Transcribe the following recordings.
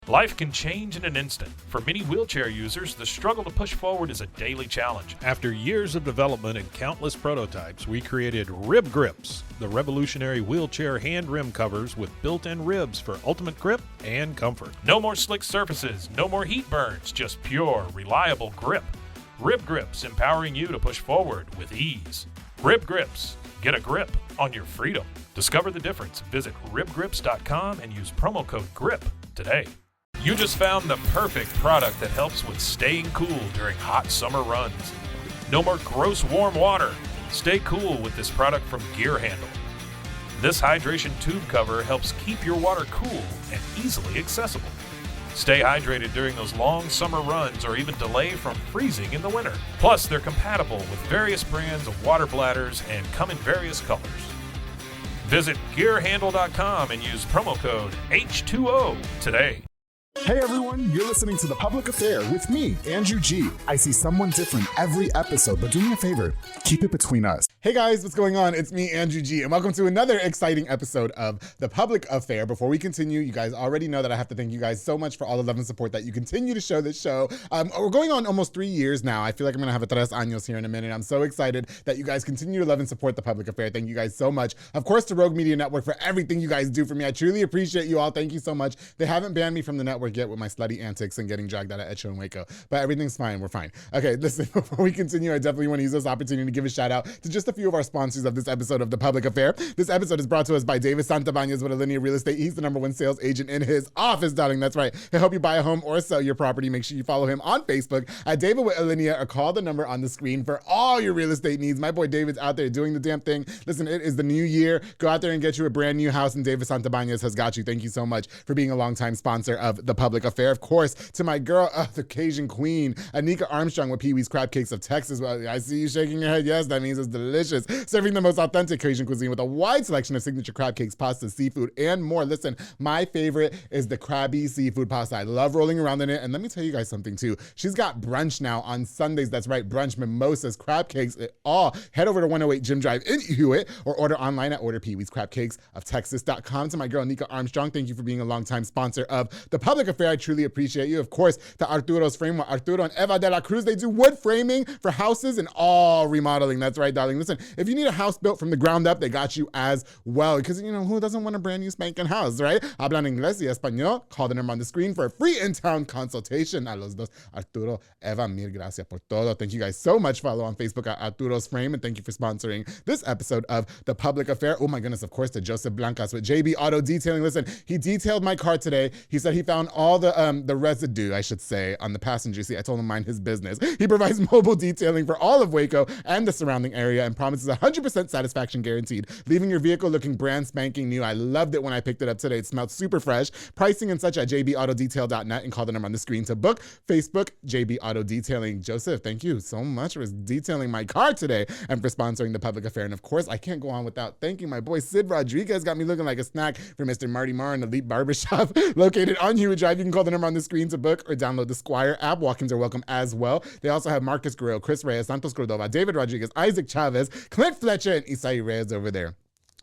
Life can change in an instant. For many wheelchair users, the struggle to push forward is a daily challenge. After years of development and countless prototypes, we created Rib Grips, the revolutionary wheelchair hand rim covers with built-in ribs for ultimate grip and comfort. No more slick surfaces, no more heat burns, just pure, reliable grip. Rib Grips, empowering you to push forward with ease. Rib Grips, get a grip on your freedom. Discover the difference. Visit ribgrips.com and use promo code GRIP today. You just found the perfect product that helps with staying cool during hot summer runs. No more gross warm water. Stay cool with this product from Gear Handle. This hydration tube cover helps keep your water cool and easily accessible. Stay hydrated during those long summer runs or even delay from freezing in the winter. Plus, they're compatible with various brands of water bladders and come in various colors. Visit gearhandle.com and use promo code H2O today. Hey everyone, you're listening to The Public Affair with me, Andrew G. I see someone different every episode, but do me a favor, keep it between us. Hey guys, what's going on? It's me, Andrew G, and welcome to another exciting episode of The Public Affair. Before we continue, you guys already know that I have to thank you guys so much for all the love and support that you continue to show this show. We're going on almost 3 years now. I feel like I'm gonna have a tres años here in a minute. I'm so excited that you guys continue to love and support The Public Affair. Thank you guys so much. Of course, to Rogue Media Network for everything you guys do for me. I truly appreciate you all. Thank you so much. They haven't banned me from the network yet with my slutty antics and getting dragged out of South Waco, but everything's fine. We're fine. Okay, listen, before we continue, I definitely want to use this opportunity to give a shout out to just a few of our sponsors of this episode of The Public Affair. This episode is brought to us by David Santabañez with Alinea Real Estate. He's the #1 sales agent in his office, darling. That's right. He'll help you buy a home or sell your property. Make sure you follow him on Facebook at David with Alinea or call the number on the screen for all your real estate needs. My boy David's out there doing the damn thing. Listen, it is the new year. Go out there and get you a brand new house, and David Santabañez has got you. Thank you so much for being a longtime sponsor of The Public Affair. Of course, to my girl, the Cajun queen, Anika Armstrong with Pee-wee's Crab Cakes of Texas. Well, I see you shaking your head. Yes, that means it's delicious. Serving the most authentic Cajun cuisine with a wide selection of signature crab cakes, pasta, seafood, and more. Listen, my favorite is the crabby seafood pasta. I love rolling around in it. And let me tell you guys something too. She's got brunch now on Sundays. That's right, brunch, mimosas, crab cakes, it all. Head over to 108 Jim Drive in Hewitt or order online at orderpeeweescrabcakesoftexas.com. To my girl, Anika Armstrong, thank you for being a longtime sponsor of The Public Affair. I truly appreciate you. Of course, to Arturo's Frame with Arturo and Eva de la Cruz. They do wood framing for houses and all remodeling. That's right, darling. Listen, if you need a house built from the ground up, they got you as well. Because, you know, who doesn't want a brand new spanking house, right? Hablan inglés y español. Call the number on the screen for a free in-town consultation. A los dos, Arturo, Eva, mil gracias por todo. Thank you guys so much. Follow on Facebook at Arturo's Frame. And thank you for sponsoring this episode of The Public Affair. Oh my goodness, of course, to Joseph Blancas with JB Auto Detailing. Listen, he detailed my car today. He said he found all the residue, I should say, on the passenger seat. I told him mind his business. He provides mobile detailing for all of Waco and the surrounding area and promises 100% satisfaction guaranteed, leaving your vehicle looking brand spanking new. I loved it when I picked it up today. It smelled super fresh. Pricing and such at jbautodetail.net and call the number on the screen to book. Facebook, JB Auto Detailing. Joseph, thank you so much for detailing my car today and for sponsoring The Public Affair. And of course, I can't go on without thanking my boy Sid Rodriguez. Got me looking like a snack for Mr. Marty Marr and Elite Barbershop located on Hewitt Drive. You can call the number on the screen to book or download the Squire app. Walk-ins are welcome as well. They also have Marcus Guerrero, Chris Reyes, Santos Cordova, David Rodriguez, Isaac Chavez, Clint Fletcher, and Isai Reyes over there,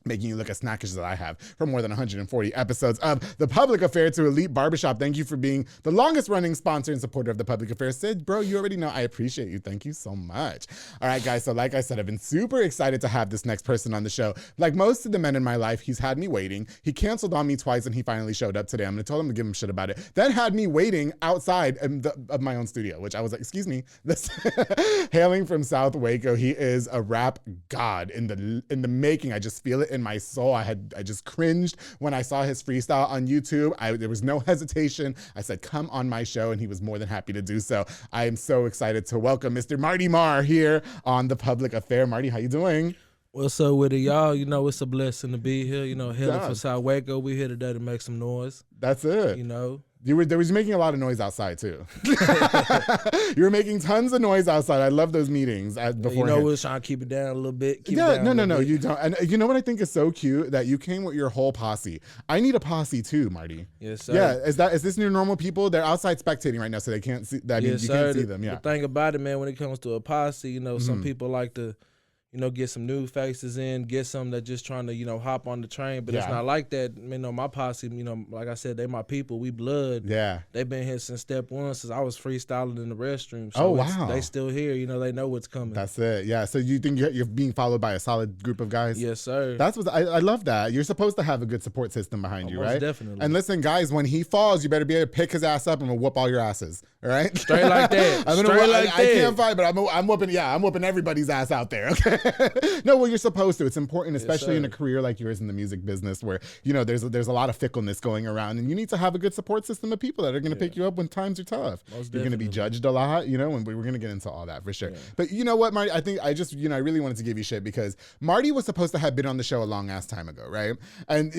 making you look as snackish as I have for more than 140 episodes of The Public Affair. To Elite Barbershop, thank you for being the longest running sponsor and supporter of The Public Affair. Sid, bro, you already know I appreciate you. Thank you so much. All right, guys, so like I said, I've been super excited to have this next person on the show. Like most of the men in my life, he's had me waiting. He canceled on me twice and he finally showed up today. I'm gonna tell him to give him shit about it. Then had me waiting outside of my own studio, which I was like, excuse me. This hailing from South Waco, he is a rap god in the making. I just feel it in my soul. I just cringed when I saw his freestyle on YouTube. There was no hesitation. I said, come on my show, and he was more than happy to do so. I am so excited to welcome Mr. Marty Marr here on The Public Affair. Marty, how you doing? What's up with it, y'all? You know, it's a blessing to be here. You know, hailing from South Waco. We here today to make some noise. That's it. You know. There was making a lot of noise outside too. You were making tons of noise outside. I love those meetings before. You know, we're trying to keep it down a little bit. No, you don't. And you know what I think is so cute? That you came with your whole posse. I need a posse too, Marty. Yes, sir. Yeah, is this your normal people? They're outside spectating right now, so they can't see. That means you can't see them. Yeah. The thing about it, man, when it comes to a posse, you know, some people like to, get some new faces in, get some that just trying to, hop on the train. But it's not like that. My posse, like I said, they my people. We blood. Yeah. They've been here since step one, since I was freestyling in the restroom. So oh, wow. They still here. They know what's coming. That's it. Yeah. So you think you're being followed by a solid group of guys? Yes, sir. That's what I love that. You're supposed to have a good support system behind you, right? Definitely. And listen, guys, when he falls, you better be able to pick his ass up and we'll whoop all your asses. All right? Straight like that. I can't fight, but I'm whooping everybody's ass out there. Okay. No, well, you're supposed to. It's important, especially in a career like yours in the music business, where there's a lot of fickleness going around, and you need to have a good support system of people that are going to pick you up when times are tough. You're going to be judged a lot, and we're going to get into all that for sure. Yeah. But you know what, Marty? I think I really wanted to give you shit because Marty was supposed to have been on the show a long ass time ago, right? And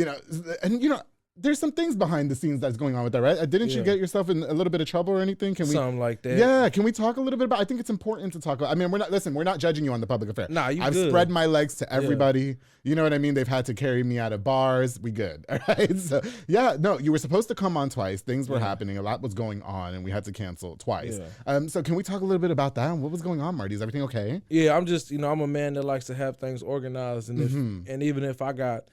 there's some things behind the scenes that's going on with that, right? Didn't you get yourself in a little bit of trouble or anything? Something like that. Yeah. Can we talk a little bit about? I think it's important to talk about. I mean, we're not judging you on the public affair. Nah, I've spread my legs to everybody. Yeah. You know what I mean? They've had to carry me out of bars. We good. All right. So you were supposed to come on twice. Things were happening. A lot was going on, and we had to cancel twice. Yeah. So can we talk a little bit about that? What was going on, Marty? Is everything okay? Yeah. I'm just, I'm a man that likes to have things organized, and and even if I got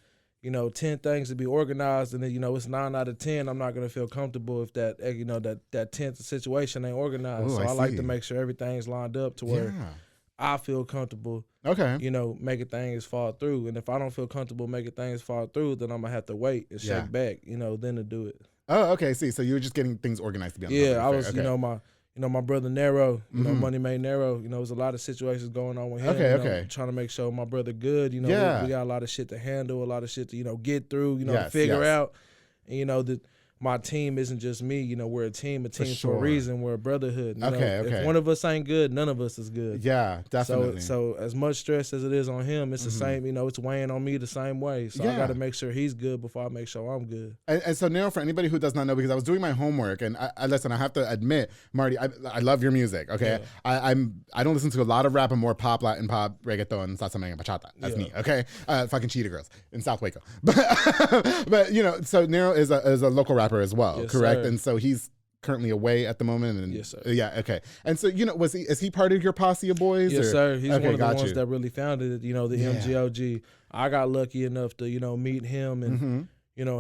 10 things to be organized, and then, it's 9 out of 10, I'm not going to feel comfortable if that 10th situation ain't organized. Ooh, so I like to make sure everything's lined up to where I feel comfortable, making things fall through. And if I don't feel comfortable making things fall through, then I'm going to have to wait and shake back, then to do it. Oh, okay. See, so you were just getting things organized to be on the I was, my brother Nero, Money Made Nero, there's a lot of situations going on with him. Okay. Trying to make sure my brother good. We got a lot of shit to handle, a lot of shit to, get through, figure out. And, that my team isn't just me. We're a team for a reason. We're a brotherhood. If one of us ain't good, none of us is good. Yeah, definitely. So as much stress as it is on him, it's the same, it's weighing on me the same way. So I got to make sure he's good before I make sure I'm good. And so now for anybody who does not know, because I was doing my homework, and I listen, I have to admit, Marty, I love your music, okay? Yeah. I don't listen to a lot of rap and more pop, Latin pop, reggaeton, salsa, and bachata. That's me, okay? Fucking Cheetah Girls in South Waco. But so Nero is a local rapper as well, correct? Sir. And so he's currently away at the moment. And yes, sir. Yeah, okay. And so, is he part of your posse of boys? Yes, sir. He's one of the ones that really founded it, the MGOG. I got lucky enough to, meet him and,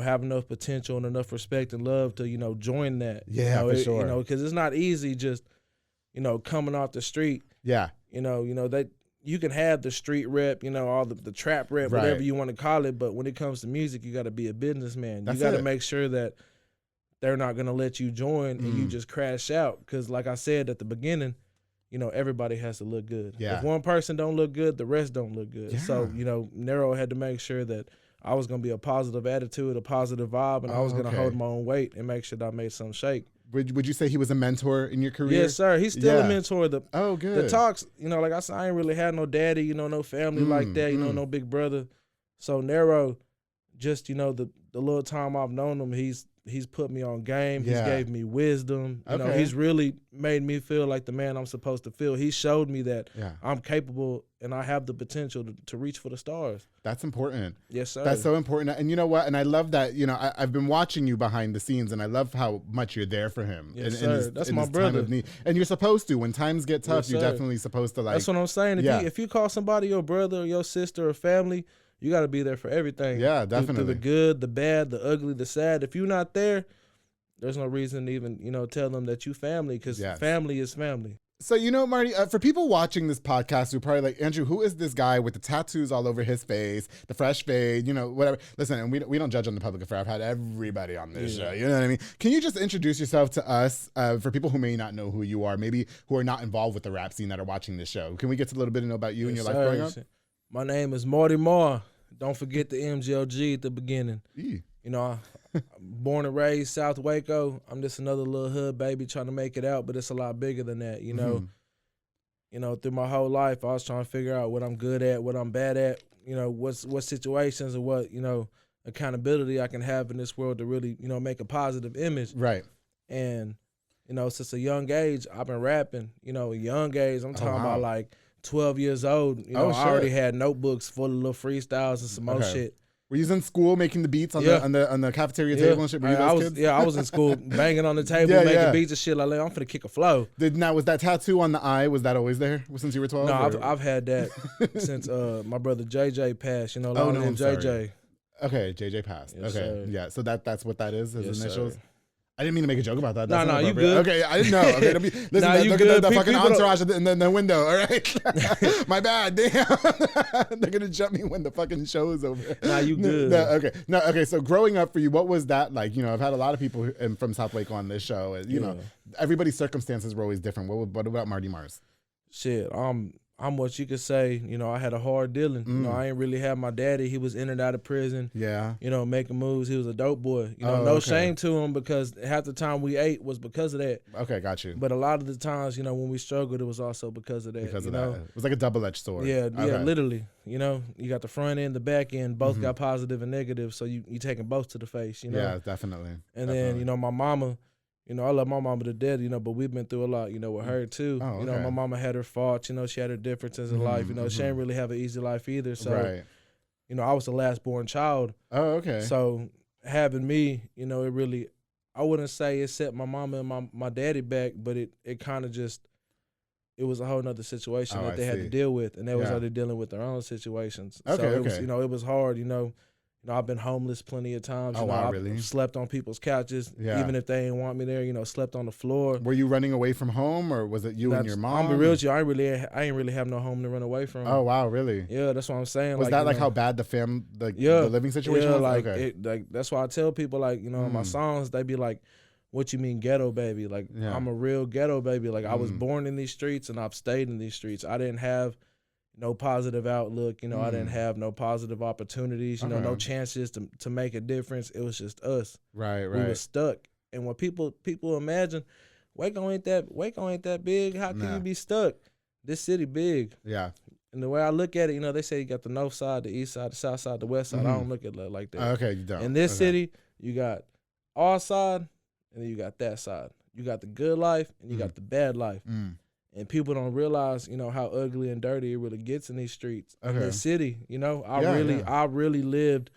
have enough potential and enough respect and love to, join that. Yeah, for sure. Because it's not easy just, coming off the street. Yeah. That you can have the street rep, all the trap rep, whatever you want to call it. But when it comes to music, you got to be a businessman. You got to make sure that they're not going to let you join and you just crash out. Because like I said at the beginning, everybody has to look good. Yeah. If one person don't look good, the rest don't look good. Yeah. So, Nero had to make sure that I was going to be a positive attitude, a positive vibe, and I was going to hold my own weight and make sure that I made something shake. Would you say he was a mentor in your career? Yes, sir. He's still a mentor. Good. The talks, like I said, I ain't really had no daddy, no family like that, no big brother. So Nero, just, the little time I've known him, he's put me on game. He's gave me wisdom. He's really made me feel like the man I'm supposed to feel. He showed me that I'm capable and I have the potential to reach for the stars. That's important. Yes, sir. That's so important. And you know what? And I love that, I've been watching you behind the scenes, and I love how much you're there for him. Yes, sir. That's my brother. Time of need. And you're supposed to. When times get tough, you're definitely supposed to That's what I'm saying. If you call somebody your brother or your sister or family, you got to be there for everything. Yeah, definitely. Through the good, the bad, the ugly, the sad. If you're not there, there's no reason to even, tell them that you family, because family is family. So, Marty, for people watching this podcast who are probably like, Andrew, who is this guy with the tattoos all over his face, the fresh fade, whatever. Listen, and we don't judge on the public affair. I've had everybody on this show. You know what I mean? Can you just introduce yourself to us for people who may not know who you are, maybe who are not involved with the rap scene that are watching this show? Can we get to a little bit to know about you and your life growing up? My name is Marty Marr. Don't forget the MGOG at the beginning. Born and raised South Waco. I'm just another little hood baby trying to make it out, but it's a lot bigger than that, Through my whole life, I was trying to figure out what I'm good at, what I'm bad at, what situations and what, accountability I can have in this world to really, make a positive image. Right. And, since a young age, I've been rapping, young age, I'm talking about like 12 years old. I already had notebooks full of little freestyles and some more shit. Were you in school making the beats on the cafeteria table and shit? Were you those kids? Yeah, I was in school banging on the table, making beats and shit. Like, I'm finna kick a flow. Now, was that tattoo on the eye, was that always there since you were 12? No, I've had that since my brother JJ passed. You know, I'm JJ. Sorry. Okay, JJ passed. Yes, okay, sir. yeah. So that's what that is. His Yes, initials. Sir. I didn't mean to make a joke about that. No, you good. Okay, I didn't know. Okay, listen, you look good. at the fucking People entourage in the window. All right, my bad. Damn, they're gonna jump me when the fucking show is over. Nah, you good. Okay. So growing up for you, what was that like? You know, I've had a lot of people from South Waco on this show. You know, everybody's circumstances were always different. What about Marty Marr's? Shit, I'm what you could say, you know, I had a hard dealing. You know, I ain't really have my daddy. He was in and out of prison. Yeah. You know, making moves. He was a dope boy. You know, shame to him because half the time we ate was because of that. Okay, got you. But a lot of the times, you know, when we struggled, it was also because of that. Because of that. It was like a double-edged sword. Yeah, literally. You know, you got the front end, the back end, both got positive and negative. So you taking both to the face, you know? Yeah, definitely. Then, you know, my mama, you know, I love my mama to death, you know, but we've been through a lot, you know, with her too. Oh, okay. You know, my mama had her faults, you know, she had her differences in life. You know, she didn't really have an easy life either. So, you know, I was the last born child. Oh, okay. So having me, you know, it really, I wouldn't say it set my mama and my daddy back, but it kind of just, it was a whole nother situation that they had to deal with. And they was already dealing with their own situations. Okay, so it was, you know, it was hard, you know. You know, I've been homeless plenty of times. Oh, you know, wow, I really? slept on people's couches, even if they didn't want me there. You know, slept on the floor. Were you running away from home, or was it you and your mom? I'm be real with you. I ain't really have no home to run away from. Oh wow, really? Yeah, that's what I'm saying. Was that like how bad the living situation was? Like, like that's why I tell people, like, you know, in my songs, they be like, "What you mean ghetto baby?" Like, I'm a real ghetto baby. Like, I was born in these streets and I've stayed in these streets. I didn't have no positive outlook, you know, I didn't have no positive opportunities, you know, no chances to make a difference. It was just us. Right. We were stuck. And when people imagine, Waco ain't that big, how can you be stuck? This city big. Yeah. And the way I look at it, you know, they say you got the north side, the east side, the south side, the west side. I don't look at it like that. Okay, you don't. In this city, you got our side, and then you got that side. You got the good life, and you got the bad life. And people don't realize, you know, how ugly and dirty it really gets in these streets. In this city, you know, I really lived,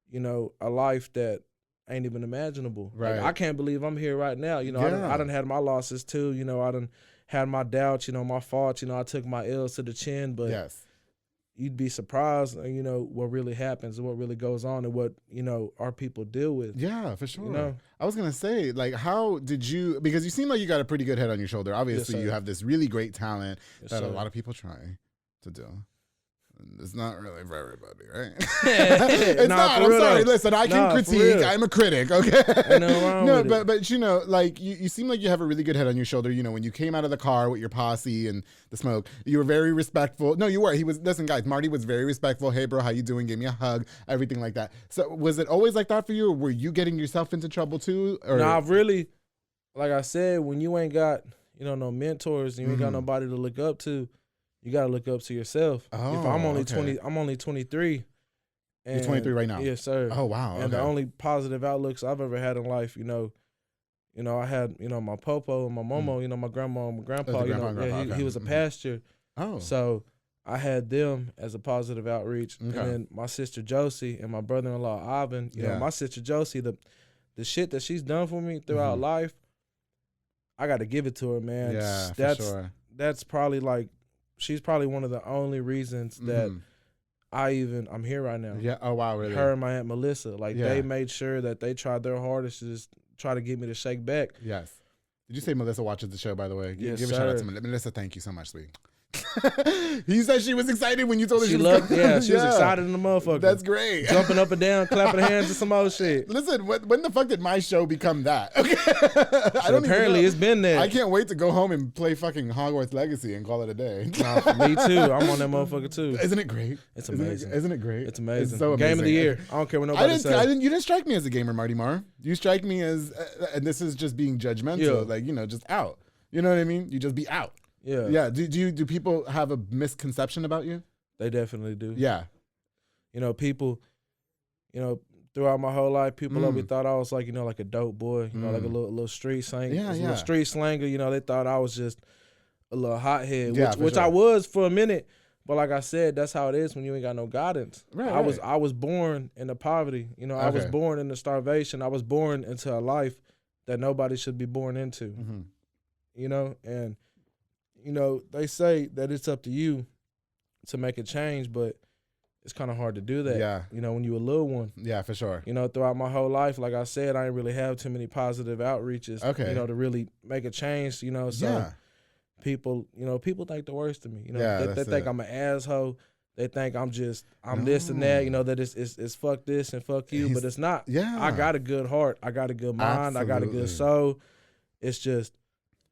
you know, a life that ain't even imaginable. Right. Like, I can't believe I'm here right now. You know, I done had my losses too. You know, I done had my doubts, you know, my faults. You know, I took my L's to the chin, but you'd be surprised, you know, what really happens and what really goes on and what, you know, our people deal with. Yeah, for sure. You know? I was going to say, like, how did you, because you seem like you got a pretty good head on your shoulder. Obviously, you have this really great talent that a lot of people try to do. It's not really for everybody, right? It's not. I'm sorry. Listen, I can critique. I'm a critic, okay? But you know, like you seem like you have a really good head on your shoulder. You know, when you came out of the car with your posse and the smoke, you were very respectful. No, you were. Listen, guys, Marty was very respectful. Hey, bro, how you doing? Gave me a hug, everything like that. So was it always like that for you, or were you getting yourself into trouble too? Or? No, I've really, like I said, when you ain't got, you know, no mentors and you ain't got nobody to look up to, you gotta look up to yourself. Oh, if I'm only 20, I'm only 23. And you're 23 right now. Yes, sir. Oh wow. And the only positive outlooks I've ever had in life, you know, I had, you know, my popo and my momo, you know, my grandma and my grandpa. You know, he was a pastor. Oh. So I had them as a positive outreach, and then my sister Josie and my brother-in-law Ivan. You know, my sister Josie, the shit that she's done for me throughout life, I got to give it to her, man. Yeah, that's for sure. That's probably like. She's probably one of the only reasons that I'm here right now. Yeah. Oh wow, really? Her and my Aunt Melissa, like they made sure that they tried their hardest to just try to get me to shake back. Yes. Did you say Melissa watches the show, by the way? Yes, Give sir. a shout out to Melissa. Thank you so much, sweet. You said she was excited when you told her she was loved, yeah, she was excited in the motherfucker. That's great. Jumping up and down, clapping her hands and some other shit. Listen, when the fuck did my show become that? Okay. I don't apparently even know. It's been there. I can't wait to go home and play fucking Hogwarts Legacy and call it a day. Nah, me too. I'm on that motherfucker too. Isn't it great? It's amazing. Isn't it great? It's amazing. It's so amazing. Game of the year. I don't care what nobody says. You didn't strike me as a gamer, Marty Marr. You strike me as, and this is just being judgmental, like, you know, just out. You know what I mean? You just be out. Yeah. Yeah. Do people have a misconception about you? They definitely do. Yeah. You know, people, you know, throughout my whole life, people always thought I was like, you know, like a dope boy, you know, like a little street slang, little street slanger. You know, they thought I was just a little hothead, which I was for a minute. But like I said, that's how it is when you ain't got no guidance. Right, I was born into poverty. You know, I was born into starvation. I was born into a life that nobody should be born into. Mm-hmm. You know, and you know, they say that it's up to you to make a change, but it's kind of hard to do that. Yeah. You know, when you're a little one. Yeah, for sure. You know, throughout my whole life, like I said, I didn't really have too many positive outreaches. Okay. You know, to really make a change. You know, so people think the worst of me. You know, they think I'm an asshole. They think I'm this and that. You know, that it's fuck this and fuck you, but it's not. Yeah. I got a good heart. I got a good mind. Absolutely. I got a good soul. It's just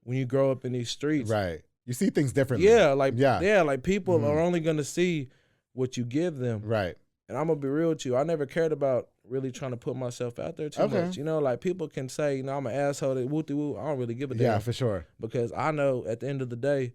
when you grow up in these streets, right? You see things differently. Like people are only gonna see what you give them. Right. And I'm gonna be real with you. I never cared about really trying to put myself out there too much. You know, like people can say, you know, I'm an asshole, woo-de-woo. I don't really give a damn. Yeah, for sure. Because I know at the end of the day,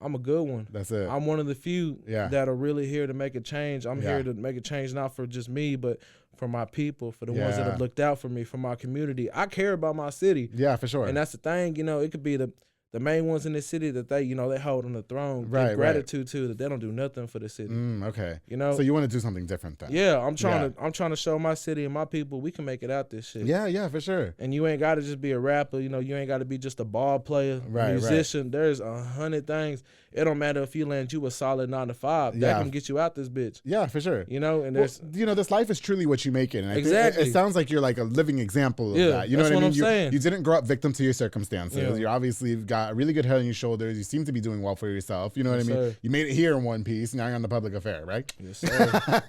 I'm a good one. That's it. I'm one of the few that are really here to make a change. I'm here to make a change not for just me, but for my people, for the ones that have looked out for me, for my community. I care about my city. Yeah, for sure. And that's the thing, you know, it could be the main ones in the city that they, you know, they hold on the throne, give gratitude to, that they don't do nothing for the city. Okay. You know? So you want to do something different then? Yeah, I'm trying to show my city and my people we can make it out this shit. Yeah, for sure. And you ain't got to just be a rapper, you know, you ain't got to be just a ball player, musician. There's 100 things. It don't matter if you land you a solid 9 to 5. That can get you out this bitch. Yeah, for sure. You know, and there's you know, this life is truly what you make it. And I exactly. think it sounds like you're like a living example of that. You know what I mean? I'm saying. You didn't grow up victim to your circumstances. Yeah. You obviously got a really good head on your shoulders. You seem to be doing well for yourself. You know what I mean? Sir. You made it here in one piece. Now you're on the public affair, right? Yes, sir.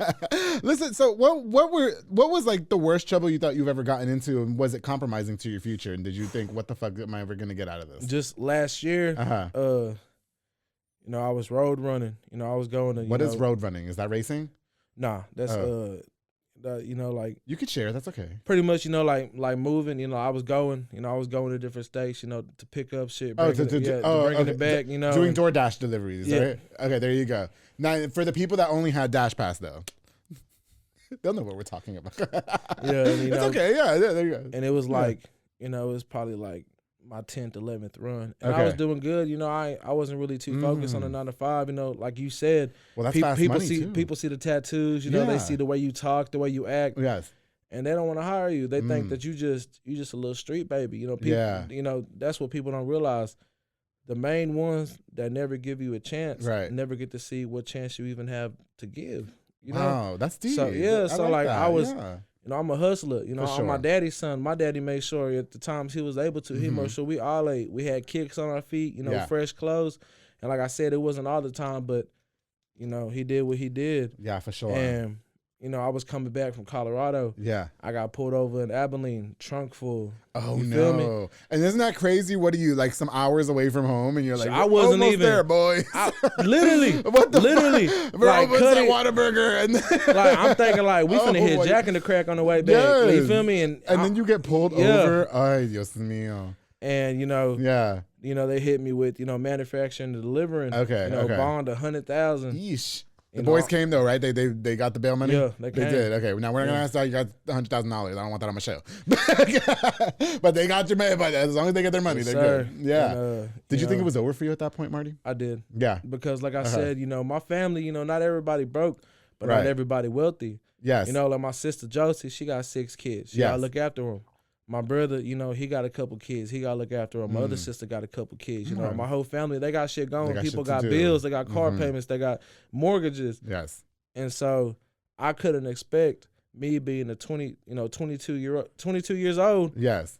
Listen, so what was like the worst trouble you thought you've ever gotten into, and was it compromising to your future? And did you think, what the fuck am I ever gonna get out of this? Just last year, you know, I was road running. You know, I was going to. What is road running? Is that racing? Nah, that's you know, like you could share. That's okay. pretty much, you know, like moving. You know, I was going to different states. You know, to pick up shit, bringing it back. You know, doing DoorDash deliveries. Yeah. Right? Okay, there you go. Now, for the people that only had Dash Pass though, they'll know what we're talking about. Yeah, and, you it's know, okay. Yeah, there you go. And it was like, you know, it was probably like my 10th, 11th run. And I was doing good. You know, I wasn't really too focused on the 9 to 5. You know, like you said, well, that's fast people money too. People see the tattoos. You know, they see the way you talk, the way you act. Yes. And they don't want to hire you. They think that you just a little street baby. You know, people, you know, that's what people don't realize. The main ones that never give you a chance never get to see what chance you even have to give. You know? Wow, that's deep. So I was, yeah. you know, I'm a hustler. You know, For I'm sure. my daddy's son. My daddy made sure at the times he was able to, he made sure we all ate. We had kicks on our feet, you know, fresh clothes. And like I said, it wasn't all the time, but, you know, he did what he did. Yeah, for sure. And, you know, I was coming back from Colorado. Yeah. I got pulled over in Abilene, trunk full. Oh, you feel me? no. And isn't that crazy? What are you, like some hours away from home? And you're like, I wasn't almost even there, boys. Literally. What the literally. fuck? We're like, almost at Whataburger. And like, I'm thinking, like, we finna hit Jack in the Crack on the way back. Yes. You feel me? And then you get pulled over. Ay, Dios mío. And, you know, you know, they hit me with, you know, manufacturing and delivering. Okay, you know, bond $100,000. Yeesh. The boys came though, right? They got the bail money? Yeah, they came. They did. Okay, now we're not gonna ask how you got $100,000. I don't want that on my show. But they got your money. But as long as they get their money, Yes, they're sir. good. Yeah. And, did you think it was over for you at that point, Marty? I did. Yeah. Because like I said, you know, my family, you know, not everybody broke, but not everybody wealthy. Yes. You know, like my sister Josie, she got 6 kids. She gotta look after them. My brother, you know, he got a couple kids. He got to look after them. My other sister got a couple kids. You know, my whole family, they got shit going. People got bills. They got car payments. They got mortgages. Yes. And so I couldn't expect me being a 22 years old. Yes.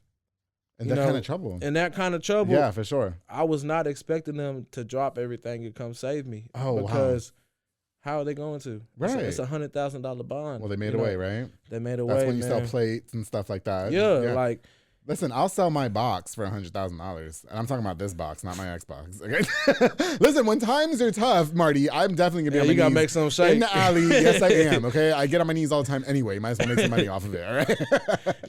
And that kind of trouble. In that kind of trouble. Yeah, for sure. I was not expecting them to drop everything and come save me. Oh, because how are they going to? Right. It's $100,000 bond. Well, they made a way, right? They made a way. That's when you man. sell plates and stuff like that. Yeah, like. Listen, I'll sell my box for $100,000, and I'm talking about this box, not my Xbox. Okay. Listen, when times are tough, Marty, I'm definitely gonna be on my you gotta knees make some shake in the alley. Yes, I am. Okay, I get on my knees all the time anyway. Might as well make some money off of it. All right.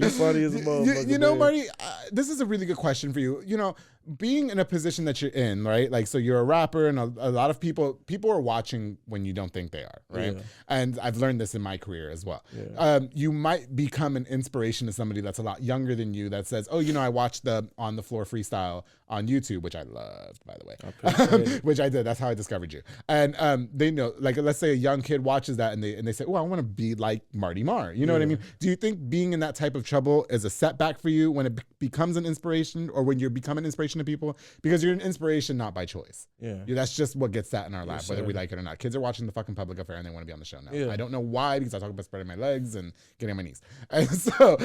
You're funny as a motherfucker. You know, man. Marty, this is a really good question for you. You know, being in a position that you're in, right? Like, so you're a rapper, and a lot of people are watching when you don't think they are, right? Yeah. And I've learned this in my career as well. Yeah. You might become an inspiration to somebody that's a lot younger than you that says, oh, I watched the On the Floor freestyle on YouTube, which I loved, by the way, which I did. That's how I discovered you. And they know, like, let's say a young kid watches that and they say, oh, I want to be like Marty Marr. You know what I mean? Do you think being in that type of trouble is a setback for you when it becomes an inspiration, or when you become an inspiration to people? Because you're an inspiration not by choice. Yeah. That's just what gets sat in our lap, Yes, whether sir. we like it or not. Kids are watching the fucking Public Affair and they want to be on the show now. Yeah. I don't know why, because I talk about spreading my legs and getting on my knees. And so,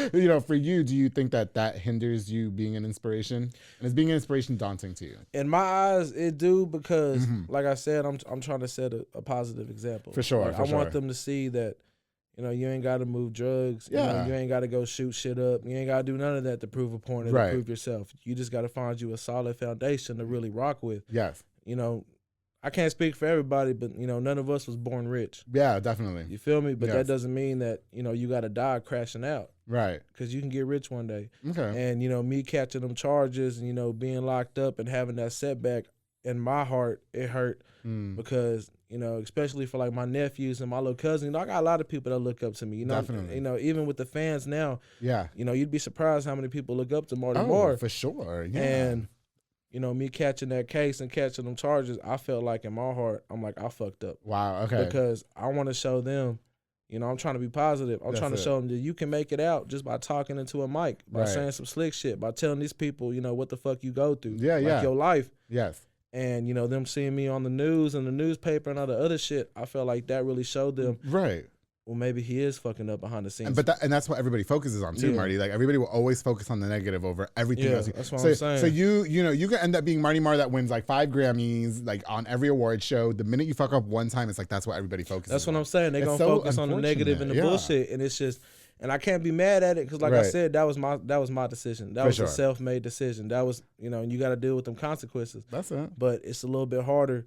for you, do you think that hinders you being an inspiration? And is being an inspiration daunting to you? In my eyes, it do, because, like I said, I'm trying to set a positive example. For sure, Like, for I sure. want them to see that, you ain't got to move drugs. Yeah. You ain't got to go shoot shit up. You ain't got to do none of that to prove a point or Right. to prove yourself. You just got to find you a solid foundation to really rock with. Yes. I can't speak for everybody, but, none of us was born rich. Yeah, definitely. You feel me? But Yes. that doesn't mean that, you got to die crashing out, Right. because you can get rich one day. Okay. And, me catching them charges and, being locked up and having that setback, in my heart, it hurt because, especially for like my nephews and my little cousin, I got a lot of people that look up to me, Definitely. Even with the fans now, Yeah. you'd be surprised how many people look up to Marty Oh, Marr. for sure. Yeah. And, me catching that case and catching them charges, I felt like in my heart, I'm like, I fucked up. Wow. Okay. Because I want to show them, I'm trying to be positive. I'm That's trying to it. show them that you can make it out just by talking into a mic, by Right. saying some slick shit, by telling these people, what the fuck you go through. Yeah, like yeah. your life. Yes. And, them seeing me on the news and the newspaper and all the other shit, I felt like that really showed them, Right. well, maybe he is fucking up behind the scenes. But that's what everybody focuses on too, Yeah. Marty. Like, everybody will always focus on the negative over everything Yeah, else. that's what so, I'm saying. So you can end up being Marty Marr that wins like 5 Grammys, like on every award show. The minute you fuck up one time, it's like that's what everybody focuses That's what on. I'm saying. They're It's going to so focus on the negative and the unfortunate, yeah. bullshit. And it's just, and I can't be mad at it because, like I Right. said, that was my decision. That For was sure. a self-made decision. That was, and you got to deal with them consequences. That's it. But it's a little bit harder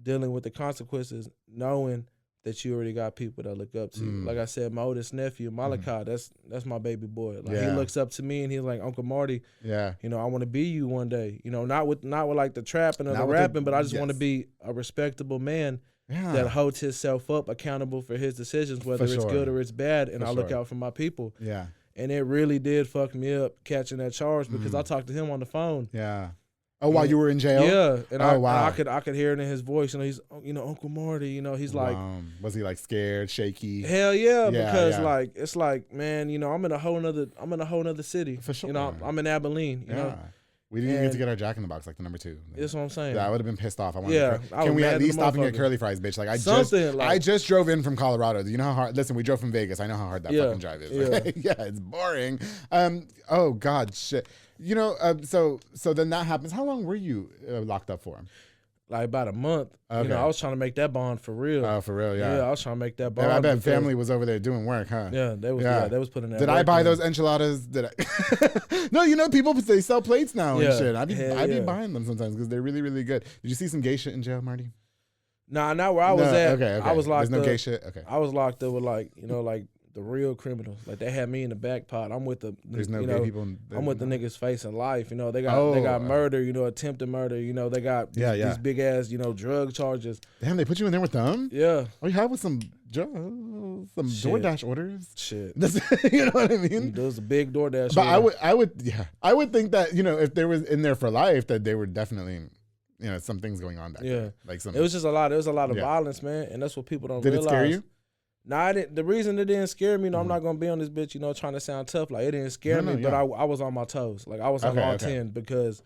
dealing with the consequences, knowing that you already got people that look up to you. Like I said, my oldest nephew, Malachi, that's my baby boy. Like Yeah. he looks up to me and he's like, Uncle Marty, Yeah. I want to be you one day. Not with like the trapping or Not the with the- rapping, but I just want to yes. be a respectable man Yeah. that holds himself up accountable for his decisions, whether For it's sure. good or it's bad, and For I look sure. out for my people. Yeah. And it really did fuck me up catching that charge because I talked to him on the phone. Yeah. Oh, while you were in jail? Yeah, and Oh, wow. I could hear it in his voice. He's Uncle Marty. He's like, Was he like scared, shaky? hell yeah, Yeah, because yeah. like it's like, man, I'm in a whole nother city. For sure. I'm in Abilene. Yeah. We didn't even get to And- get our Jack in the Box, like the number 2. That's what I'm saying. Yeah, I would have been pissed off. I wanted Yeah, to I can was we mad at at the least stop and get motherfucker. curly fries, bitch? Like Something like- I just drove in from Colorado. Do you know how hard? Listen, we drove from Vegas. I know how hard that Yeah, fucking drive is. yeah. Yeah, it's boring. Oh God, shit. So then that happens. How long were you locked up for? Like about a month. Okay. I was trying to make that bond for real. Oh, for real, yeah. I was trying to make that bond. I bet because- family was over there doing work, huh? Yeah, they was putting that. Did I work buy in. those enchiladas? Did I? No, people they sell plates now Yeah, and shit. I be yeah. buying them sometimes because they're really, really good. Did you see some gay shit in jail, Marty? Nah, not where I was No, at. okay. I was locked There's no up. gay shit. Okay. I was locked up with like the real criminals. Like they had me in the back pot. I'm with the There's no gay people. I'm with the niggas facing life. They got Oh. murder. Attempted murder. They got these big ass drug charges. Damn, they put you in there with them? Yeah. Oh, you have with some some Shit. DoorDash orders. Shit. You know what I mean? Those a big DoorDash. But order. I would think that if they was in there for life, that they were definitely some things going on back Yeah. there. Like some. It was just a lot. There was a lot of Yeah. violence, man, and that's what people don't Did it realize. scare you? Nah, the reason it didn't scare me, I'm not gonna be on this bitch, trying to sound tough. Like it didn't scare No, me, but yeah. I was on my toes. Like I was on Okay, all okay. 10 because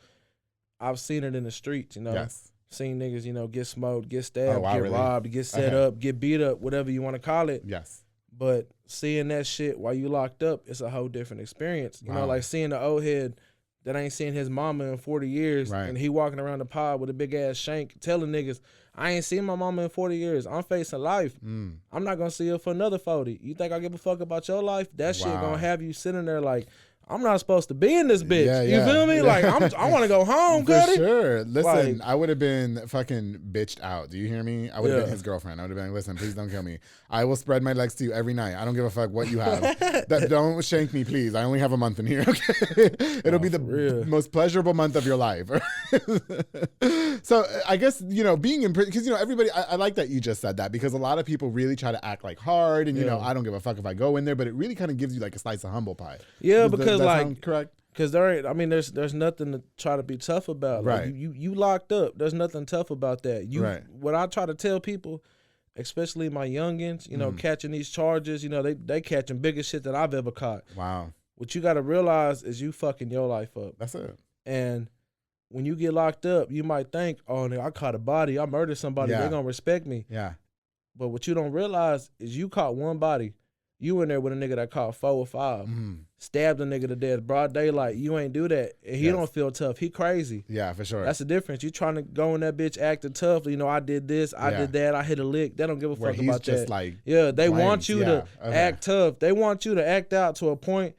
I've seen it in the streets. Yes. Seen niggas, get smoked, get stabbed, Oh, wow, get really? robbed, get set Okay. up, get beat up, whatever you want to call it. Yes. But seeing that shit while you locked up, it's a whole different experience. Wow. Like seeing the old head that ain't seen his mama in 40 years, Right. and he walking around the pod with a big ass shank, telling niggas, I ain't seen my mama in 40 years. I'm facing life. I'm not gonna see her for another 40. You think I give a fuck about your life? That shit Wow. gonna have you sitting there like, I'm not supposed to be in this bitch. Yeah, you feel me? yeah. Like I want to go home, For Cuddy. sure. Listen, Like- I would have been fucking bitched out. Do you hear me? I would have Yeah. been his girlfriend. I would have been like, listen, please don't kill me. I will spread my legs to you every night. I don't give a fuck what you have. Don't shank me, please. I only have a month in here. Okay, it'll be the real. most pleasurable month of your life. So I guess being in prison, because everybody. I like that you just said that, because a lot of people really try to act like hard, and I don't give a fuck if I go in there, but it really kind of gives you like a slice of humble pie. Yeah, Does because that like sound correct. Because there ain't, I mean, there's nothing to try to be tough about. Like, Right. you locked up. There's nothing tough about that. Right. What I try to tell people, especially my youngins, catching these charges, they catching bigger shit than I've ever caught. Wow. What you got to realize is you fucking your life up. That's it. And when you get locked up, you might think, oh, nigga, I caught a body. I murdered somebody. Yeah. They're going to respect me. Yeah. But what you don't realize is you caught one body. You in there with a nigga that caught 4 or 5. Stabbed a nigga to death, broad daylight. You ain't do that. And he don't feel tough. He crazy. Yeah, for sure. That's the difference. You trying to go in that bitch acting tough. I did this, I did that, I hit a lick. They don't give a Where fuck he's about just that. like Yeah, they blamed. want you to Okay. act tough. They want you to act out to a point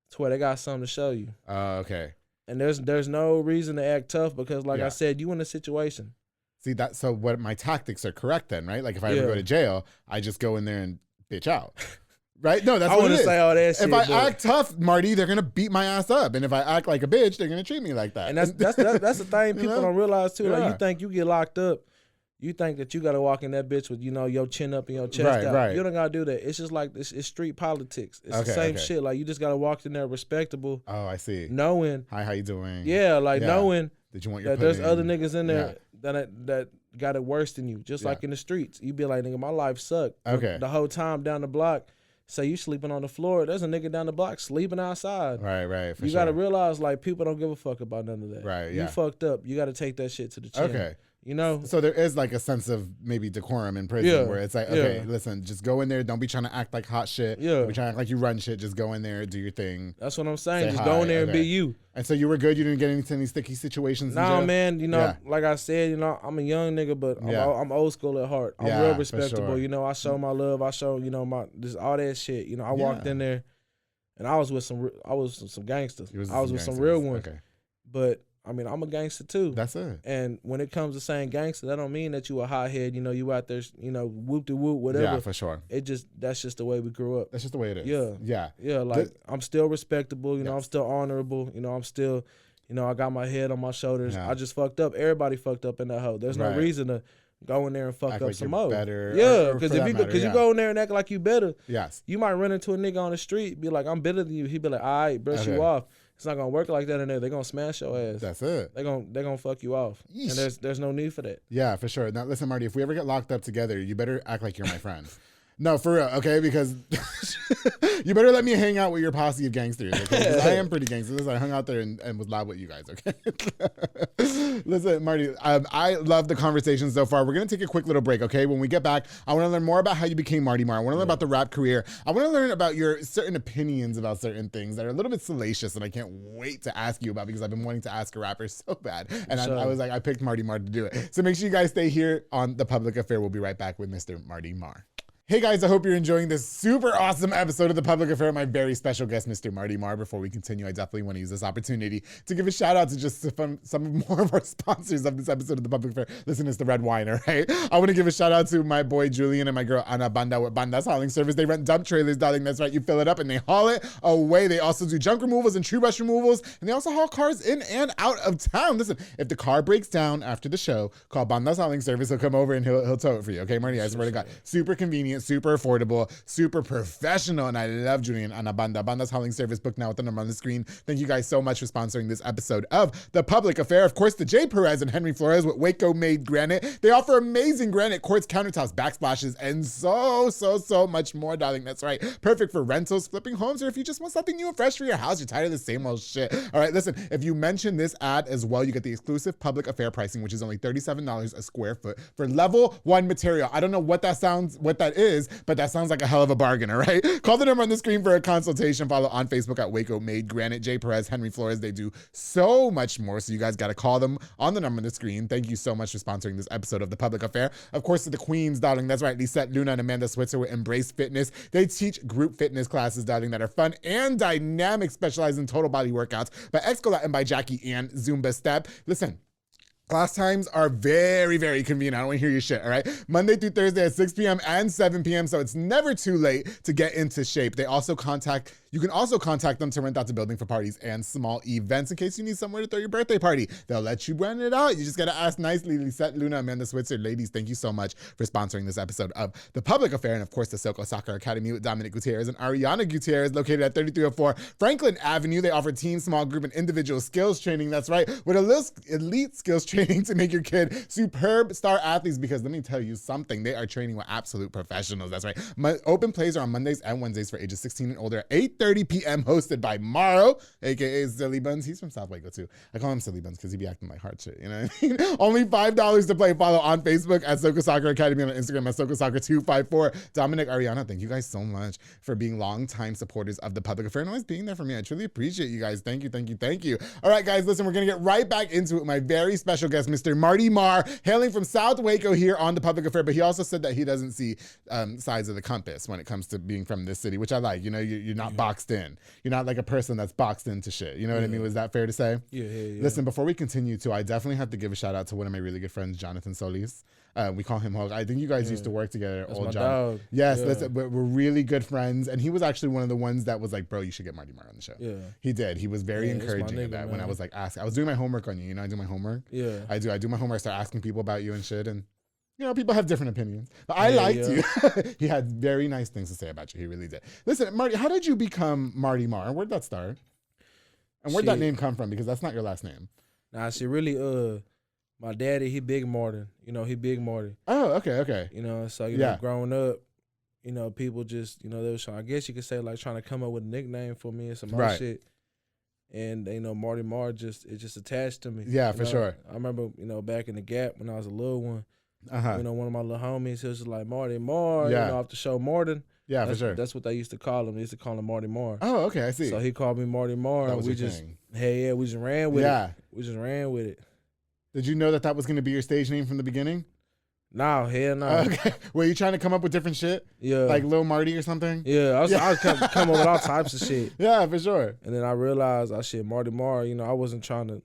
to where they got something to show you. Okay. And there's no reason to act tough because, like Yeah. I said, you in a situation. See that? So what? My tactics are correct then, right? Like if I ever go to jail, I just go in there and bitch out, right? No, that's I what want it to is. say all that shit. If I but- act tough, Marty, they're gonna beat my ass up, and if I act like a bitch, they're gonna treat me like that. And that's the thing people don't realize too. Yeah. Like you think you get locked up, you think that you got to walk in that bitch with your chin up and your chest out. Right. You don't gotta do that. It's just like it's street politics. It's the Okay, same okay. shit. Like you just gotta walk in there respectable, Oh, I see. knowing Hi, how you doing? knowing Did you want your that there's pudding? other niggas in there that got it worse than you. Just like in the streets, you be like, nigga, my life sucked. But Okay. the whole time down the block. Say you sleeping on the floor, there's a nigga down the block sleeping outside. Right. For You sure. gotta realize, like, people don't give a fuck about none of that. Right, yeah. You fucked up. You gotta take that shit to the chin. Okay. So So there is like a sense of maybe decorum in prison Yeah, where it's like, okay, yeah. listen, just go in there. Don't be trying to act like hot shit. Yeah. Don't be trying to act like you run shit. Just go in there, do your thing. that's what I'm saying. Say Just hi, go in there and okay. be you. And so you were good. You didn't get into any sticky situations. in Nah, jail? man. Yeah. Like I said, I'm a young nigga, but Yeah. I'm old school at heart. I'm Yeah, real for respectable. sure. I show my love. I show my this all that shit. I walked in there, and I was with some gangsters. You I was with some gangsters. real ones. Okay. But I mean, I'm a gangster too. That's it. And when it comes to saying gangster, that don't mean that you a hothead. You out there, whoop de whoop, whatever. Yeah, for sure. That's just the way we grew up. That's just the way it is. Yeah. Yeah. Yeah, like The- I'm still respectable. I'm Yes. still honorable. I'm still, I got my head on my shoulders. Yeah. I just fucked up. Everybody fucked up in that hoe. There's no Right. reason to go in there and fuck Act up like some you're more. better, Yeah, or because for if that you matter, you yeah. go in there and act like you better, Yes. you might run into a nigga on the street, be like, I'm better than you. He be like, all right, brush Okay. you off. It's not gonna work like that in there. They're gonna smash your ass. That's it. They're gonna fuck you off. Yeesh. And there's no need for that. Yeah, for sure. Now, listen, Marty, if we ever get locked up together, you better act like you're my friend. No, for real, okay? Because you better let me hang out with your posse of gangsters, okay? 'Cause I am pretty gangster. Listen, I hung out there and was loud with you guys, okay? Listen, Marty, I love the conversation so far. We're going to take a quick little break, okay? When we get back, I want to learn more about how you became Marty Marr. I want to learn about the rap career. I want to learn about your certain opinions about certain things that are a little bit salacious, and I can't wait to ask you about because I've been wanting to ask a rapper so bad. And I was like, I picked Marty Marr to do it. So make sure you guys stay here on The Public Affair. We'll be right back with Mr. Marty Marr. Hey guys, I hope you're enjoying this super awesome episode of The Public Affair. My very special guest, Mr. Marty Marr. Before we continue, I definitely want to use this opportunity to give a shout out to just some more of our sponsors of this episode of The Public Affair. Listen, it's the Red Winer, right? I want to give a shout out to my boy Julian and my girl Ana Banda with Banda's Hauling Service. They rent dump trailers, darling. That's right. You fill it up and they haul it away. They also do junk removals and tree brush removals, and they also haul cars in and out of town. Listen, if the car breaks down after the show, call Banda's Hauling Service. He'll come over and he'll tow it for you. Okay, Marty? I swear to God. Super convenient, super affordable, super professional, and I love Julian and Banda. Banda's Hauling Service, book now with the number on the screen. Thank you guys so much for sponsoring this episode of The Public Affair. Of course, the J. Perez and Henry Flores with Waco Made Granite. They offer amazing granite quartz countertops, backsplashes, and so much more, darling. That's right. Perfect for rentals, flipping homes, or if you just want something new and fresh for your house, you're tired of the same old shit. All right, listen, if you mention this ad as well, you get the exclusive Public Affair pricing, which is only $37 a square foot for level 1 material. I don't know what that is, is, but that sounds like a hell of a bargain, all right? Call the number on the screen for a consultation. Follow on Facebook at Waco Made, Granite, J. Perez, Henry Flores. They do so much more, so you guys got to call them on the number on the screen. Thank you so much for sponsoring this episode of The Public Affair. Of course, to the queens, darling. That's right, Lisette Luna and Amanda Switzer with Embrace Fitness. They teach group fitness classes, darling, that are fun and dynamic, specialize in total body workouts by Excola and by Jackie and Zumba Step. Listen, class times are very, very convenient. I don't want to hear your shit, all right? Monday through Thursday at 6 p.m. and 7 p.m., so it's never too late to get into shape. You can also contact them to rent out the building for parties and small events in case you need somewhere to throw your birthday party. They'll let you rent it out. You just got to ask nicely. Lisette Luna, Amanda Switzer. Ladies, thank you so much for sponsoring this episode of The Public Affair. And of course, the Soko Soccer Academy with Dominic Gutierrez and Ariana Gutierrez, located at 3304 Franklin Avenue. They offer team, small group, and individual skills training. That's right, with elite skills training to make your kid superb star athletes, because let me tell you something, they are training with absolute professionals. That's right. Open plays are on Mondays and Wednesdays for ages 16 and older at 8:30 p.m. hosted by Morrow, aka Silly Buns. He's from South Waco too. I call him Silly Buns because he be acting like hard shit, you know what I mean? Only $5 to play. Follow on Facebook at Soko Soccer Academy, on Instagram at Soko Soccer 254. Dominic, Ariana, thank you guys so much for being longtime supporters of The Public Affair and always being there for me. I truly appreciate you guys. Thank you, thank you, thank you. All right, guys, listen, we're gonna get right back into it with my very special guest, Mr. Marty Marr, hailing from South Waco here on The Public Affair, but he also said that he doesn't see sides of the compass when it comes to being from this city, which I like. You know, you're not boxed in. You're not like a person that's boxed into shit. You know what I mean? Was that fair to say? Yeah. Listen, before we continue too, I definitely have to give a shout out to one of my really good friends, Jonathan Solis. We call him Hulk. I think you guys used to work together. That's old my John. dog. Yes, Yeah. listen, we're really good friends. And he was actually one of the ones that was like, bro, you should get Marty Marr on the show. Yeah. He did. He was very Yeah, that's my encouraging of nigga, that when I man. was like asking. I was doing my homework on you. You know, I do my homework. Yeah. I do my homework. I start asking people about you and shit. And, you know, people have different opinions. But I liked you. He had very nice things to say about you. He really did. Listen, Marty, how did you become Marty Marr? Where'd that start? And where'd that name come from? Because that's not your last name. Nah, she really, my daddy, he Big Martin. You know, he Big Marty. Oh, okay. You know, so, you know, growing up, you know, people just, you know, they was trying, I guess you could say, like, trying to come up with a nickname for me and some other shit. And, you know, Marty Marr it just attached to me. Yeah, for sure. I remember, you know, back in the Gap when I was a little one, you know, one of my little homies, he was just like, Marty Marr, you know, off the show Martin. Yeah, for sure. That's what they used to call him. They used to call him Marty Marr. Oh, okay, I see. So he called me Marty Marr. That was we your just, thing. hey, we just ran with it. We just ran with it. Did you know that was going to be your stage name from the beginning? No, hell no. Okay. Were you trying to come up with different shit? Yeah. Like Lil Marty or something? Yeah, I was come up with all types of shit. Yeah, for sure. And then I realized, Marty Marr, you know, I wasn't trying to,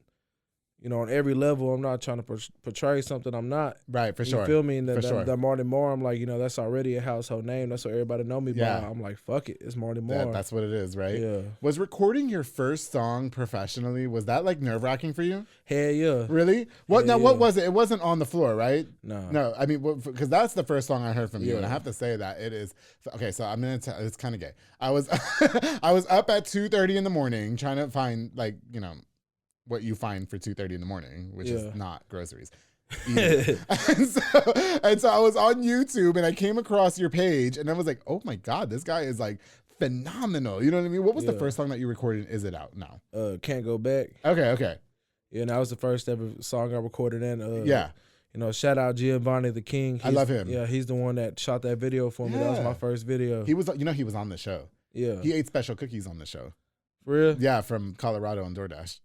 you know, on every level, I'm not trying to portray something I'm not. Right, for sure. You feel me? And that Marty Marr, I'm like, you know, that's already a household name. That's what everybody know me by. I'm like, fuck it, it's Marty Marr. That's what it is, right? Yeah. Was recording your first song professionally, was that like nerve-wracking for you? Hell yeah. Really? What was it? It wasn't On the Floor, right? No. No, I mean, because that's the first song I heard from you, and I have to say that it is. Okay, so I'm gonna tell. It's kind of gay. I was up at 2:30 in the morning trying to find, like, you know, what you find for 2:30 in the morning, which is not groceries. and so I was on YouTube and I came across your page and I was like, oh my God, this guy is like phenomenal. You know what I mean? What was the first song that you recorded? Is it out now? Can't Go Back. Okay. Yeah, and that was the first ever song I recorded. And you know, shout out Giovanni the King. I love him. Yeah, he's the one that shot that video for me. That was my first video. He was, you know, he was on the show. Yeah. He ate special cookies on the show. For real? Yeah, from Colorado on DoorDash.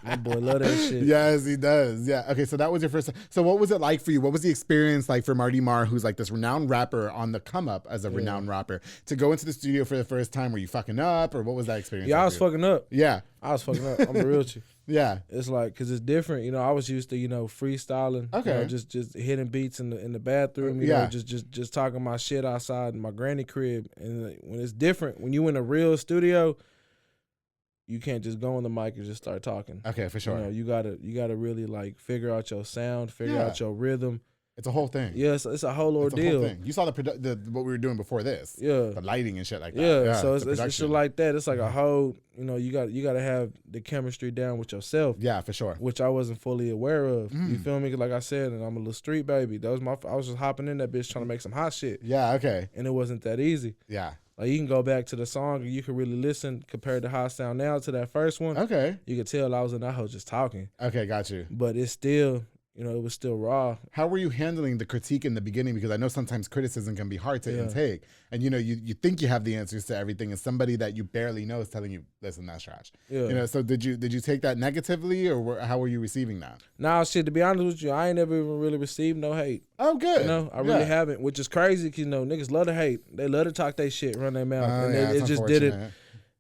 My boy love that shit. Yes, he does. Yeah. Okay, so that was your first. So what was it like for you? What was the experience like for Marty Marr, who's like this renowned rapper on the come up as a renowned rapper, to go into the studio for the first time? Were you fucking up, or what was that experience? Yeah, like I was fucking up. Yeah. I was fucking up. I'm real with you. Yeah. It's like, cause it's different. You know, I was used to, you know, freestyling. Okay. You know, just hitting beats in the bathroom. You know, just talking my shit outside in my granny crib. And when it's different, when you in a real studio, you can't just go on the mic and just start talking. Okay, for sure. You know, you gotta really like figure out your sound, figure out your rhythm. It's a whole thing. Yeah, it's a whole ordeal. It's a whole thing. You saw the what we were doing before this. Yeah. The lighting and shit like that. Yeah, so it's shit like that. It's like a whole, you know, you got to have the chemistry down with yourself. Yeah, for sure. Which I wasn't fully aware of. You feel me? Like I said, and I'm a little street baby. That was I was just hopping in that bitch trying to make some hot shit. Yeah, okay. And it wasn't that easy. Yeah. Like, you can go back to the song and you can really listen compared to how I sound now to that first one. Okay. You could tell I was in that hoe just talking. Okay, got you. But it's still, you know, it was still raw. How were you handling the critique in the beginning? Because I know sometimes criticism can be hard to intake. And, you know, you think you have the answers to everything, and somebody that you barely know is telling you, listen, that's trash. Yeah. You know, so did you take that negatively, or how were you receiving that? Nah, shit, to be honest with you, I ain't never even really received no hate. Oh, good. You know, I really haven't, which is crazy because, you know, niggas love to hate. They love to talk their shit, run their mouth. And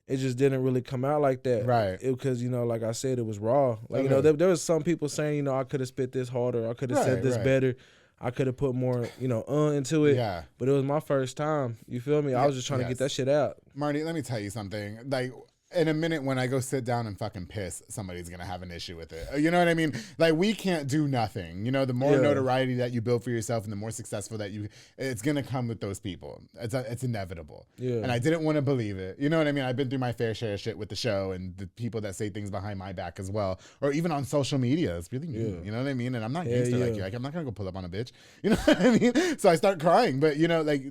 it just didn't really come out like that. Right. Because, you know, like I said, it was raw. Like, you know, there was some people saying, you know, I could have spit this harder. I could have said this better. I could have put more, you know, into it. Yeah. But it was my first time. You feel me? I was just trying to get that shit out. Marty, let me tell you something. Like, in a minute, when I go sit down and fucking piss, somebody's going to have an issue with it. You know what I mean? Like, we can't do nothing. You know, the more notoriety that you build for yourself and the more successful that it's going to come with those people. It's inevitable. Yeah. And I didn't want to believe it. You know what I mean? I've been through my fair share of shit with the show and the people that say things behind my back as well. Or even on social media. It's really mean. You know what I mean? And I'm not gangster like you. Like, I'm not going to go pull up on a bitch. You know what I mean? So I start crying. But, you know, like,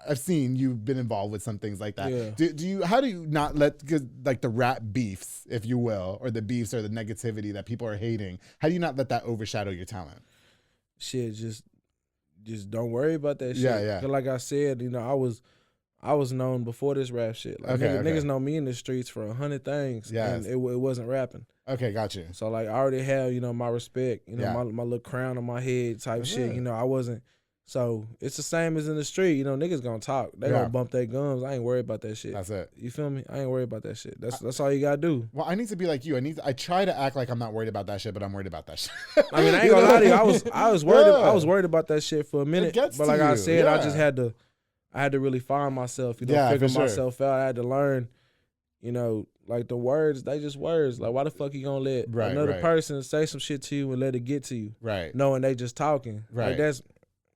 I've seen you've been involved with some things like that. Yeah. How do you not let, like, the rap beefs, if you will, or the beefs or the negativity that people are hating, how do you not let that overshadow your talent? Shit, just don't worry about that shit. Yeah. Cause like I said, you know, I was known before this rap shit. Like, niggas know me in the streets for 100 things. And it wasn't rapping. Okay, got you. So, like, I already have, you know, my respect, you know, my little crown on my head type shit. You know, I wasn't. So it's the same as in the street. You know, niggas gonna talk. They gonna bump their gums. I ain't worried about that shit. That's it. You feel me? I ain't worried about that shit. That's all you gotta do. Well, I need to be like you. I try to act like I'm not worried about that shit, but I'm worried about that shit. I mean, I ain't gonna lie to you. I was worried. I was worried about that shit for a minute. But like I said, I just had to really find myself. You know, figure myself out. I had to learn. You know, like, the words, they just words. Like, why the fuck you gonna let another person say some shit to you and let it get to you? Right. Knowing they just talking. Right. Like,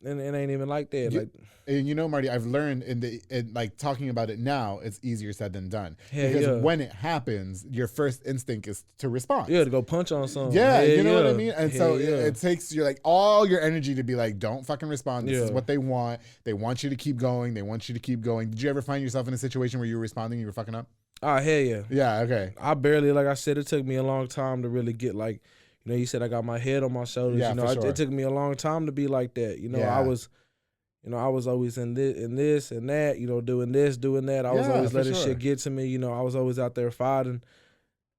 and it ain't even like that. And you know, Marty, I've learned in like talking about it now, it's easier said than done. Because when it happens, your first instinct is to respond. Yeah, to go punch on something. Yeah, you know what I mean? And so it takes you, like, all your energy to be like, don't fucking respond. This is what they want. They want you to keep going. They want you to keep going. Did you ever find yourself in a situation where you were responding and you were fucking up? Oh, hell yeah. Yeah, okay. I barely, like I said, it took me a long time to really get, like, you know, you said I got my head on my shoulders. You know, it took me a long time to be like that. You know, I was always in this and that, you know, doing this, doing that. I was always letting shit get to me. You know, I was always out there fighting.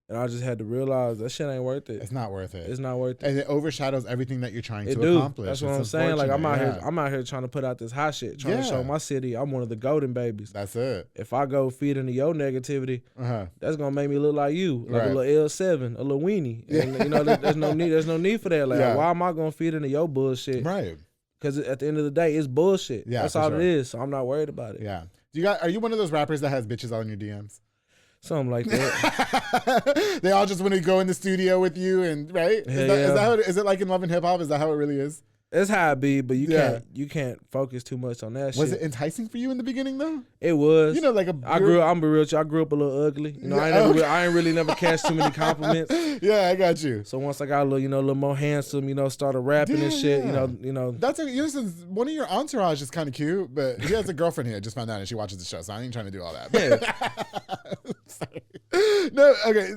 And I just had to realize that shit ain't worth it. It's not worth it. It's not worth it. And it overshadows everything that you're trying to accomplish. That's what I'm saying. Like, I'm out here trying to put out this hot shit, trying to show my city I'm one of the golden babies. That's it. If I go feed into your negativity, that's gonna make me look like you, like a little L7, a little weenie. And, you know, there's no need for that. Like, why am I gonna feed into your bullshit? Right. Because at the end of the day, it's bullshit. Yeah, that's all it is. So I'm not worried about it. Yeah. Are you one of those rappers that has bitches on your DMs? Something like that. They all just want to go in the studio with you, and right? Is that how is it like in Love and Hip Hop? Is that how it really is? It's how it be, but you can't focus too much on that shit. Was it enticing for you in the beginning though? It was. You know, like I'm be real. I grew up a little ugly. You know, I ain't really never catch too many compliments. Yeah, I got you. So once I got a little more handsome, you know, started rapping and shit. You know. That's one of your entourage is kind of cute, but he has a girlfriend here. I just found out, and she watches the show, so I ain't trying to do all that. Yeah. Sorry. No, okay.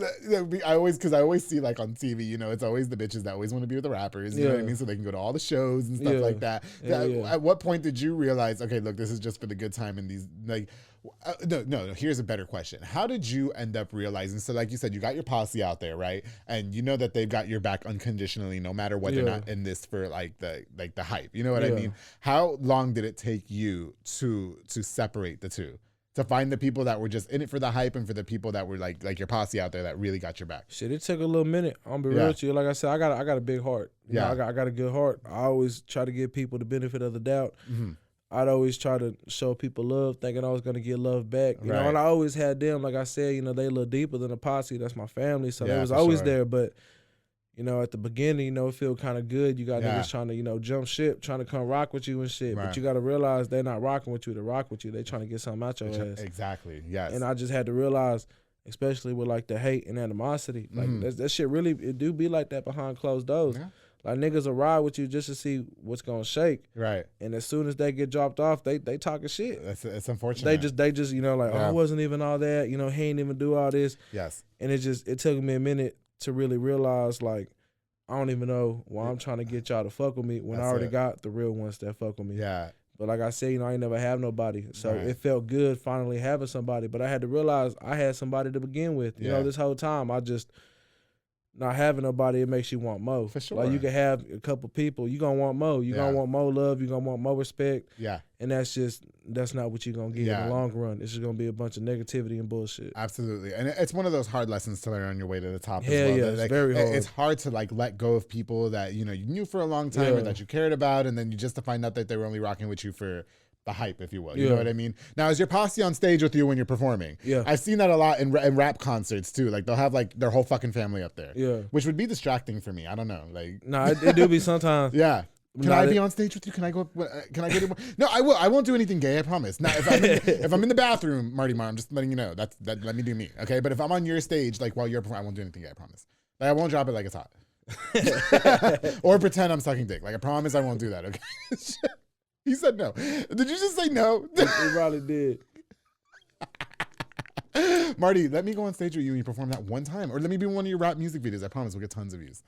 I always see, like, on TV, you know, it's always the bitches that always want to be with the rappers. You know what I mean? So they can go to all the shows and stuff like that. At what point did you realize, okay, look, this is just for the good time, and these, like, no, here's a better question. How did you end up realizing, so like you said, you got your posse out there, right? And you know that they've got your back unconditionally, no matter what. They're not in this for like the hype. You know what I mean? How long did it take you to separate the two? To find the people that were just in it for the hype, and for the people that were like your posse out there that really got your back. Shit, it took a little minute. I'm be real with you. Like I said, I got a big heart. You know, I got a good heart. I always try to give people the benefit of the doubt. Mm-hmm. I'd always try to show people love, thinking I was gonna get love back. You know, and I always had them. Like I said, you know, they a little deeper than a posse. That's my family, so they was always there. But you know, at the beginning, you know, it feel kind of good. You got niggas trying to, you know, jump ship, trying to come rock with you and shit. Right. But you got to realize they're not rocking with you to rock with you. They trying to get something out your ass. Exactly, yes. And I just had to realize, especially with, like, the hate and animosity, like, that shit really, it do be like that behind closed doors. Yeah. Like, niggas will ride with you just to see what's going to shake. Right. And as soon as they get dropped off, they talking shit. It's unfortunate. They just you know, like, oh, it wasn't even all that. You know, he ain't even do all this. Yes. And it took me a minute to really realize, like, I don't even know why I'm trying to get y'all to fuck with me when I already got the real ones that fuck with me. Yeah. But like I said, you know, I ain't never have nobody. So Right. it felt good finally having somebody. But I had to realize I had somebody to begin with. You know, this whole time I just not having nobody, it makes you want more. For sure. Like you can have a couple people, you gonna want more. You gonna want more love, you gonna want more respect. Yeah. And that's not what you're gonna get in the long run. It's just gonna be a bunch of negativity and bullshit. Absolutely. And it's one of those hard lessons to learn on your way to the top Hell as well. yeah, It's very hard. It's hard to like let go of people that, you know, you knew for a long time or that you cared about, and then you just to find out that they were only rocking with you for the hype, if you will. You know what I mean? Now, is your posse on stage with you when you're performing? Yeah. I've seen that a lot in rap concerts too. Like they'll have like their whole fucking family up there. Yeah. Which would be distracting for me. I don't know. Like, Nah, it do be sometimes. yeah. Can I be on stage with you? Can I go? Can I get it? No, I will. I won't do anything gay. I promise. Now, if I'm in the bathroom, Marty Marr, I'm just letting you know. That let me do me, okay? But if I'm on your stage, like while you're performing, I won't do anything gay. I promise. Like I won't drop it like it's hot, or pretend I'm sucking dick. Like I promise, I won't do that. Okay? He said no. Did you just say no? He probably did. Marty, let me go on stage with you and you perform that one time. Or let me be in one of your rap music videos. I promise we'll get tons of views.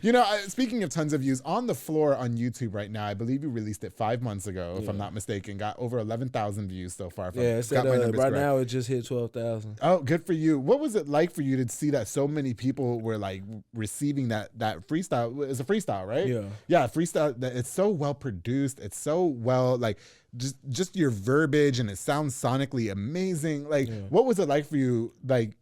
You know, speaking of tons of views, On the Floor on YouTube right now, I believe you released it 5 months ago, if I'm not mistaken. Got over 11,000 views so far. It's at, right now it just hit 12,000. Oh, good for you. What was it like for you to see that so many people were like receiving that freestyle? It's a freestyle, right? Yeah. Yeah, freestyle. It's so well produced. It's so well, like, just your verbiage, and it sounds sonically amazing. Like, what was it like for you, like,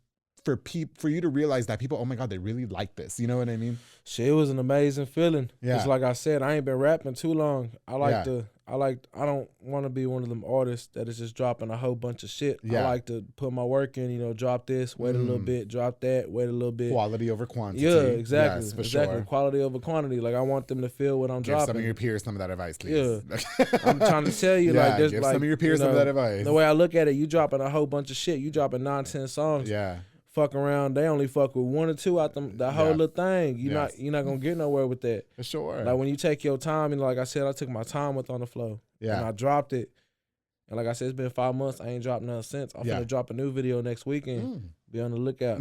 for you to realize that people, oh my God, they really like this? You know what I mean? Shit, it was an amazing feeling. Yeah. It's like I said, I ain't been rapping too long. I don't want to be one of them artists that is just dropping a whole bunch of shit. Yeah. I like to put my work in, you know, drop this, wait a little bit, drop that, wait a little bit. Quality over quantity. Yeah, exactly. Yes, for exactly. sure. Quality over quantity. Like I want them to feel what I'm Give dropping. some of your peers some of that advice, please. Yeah. I'm trying to tell you, like, there's give like, some of your peers some of that advice. The way I look at it, you dropping a whole bunch of shit. You dropping 9-10 songs. Yeah. Fuck around, they only fuck with 1 or 2 out the whole little thing. You're not gonna get nowhere with that. For sure. Like when you take your time, and like I said, I took my time with On the Flow. Yeah. And I dropped it. And like I said, it's been 5 months. I ain't dropped nothing since. I'm gonna drop a new video next weekend. Be on the lookout.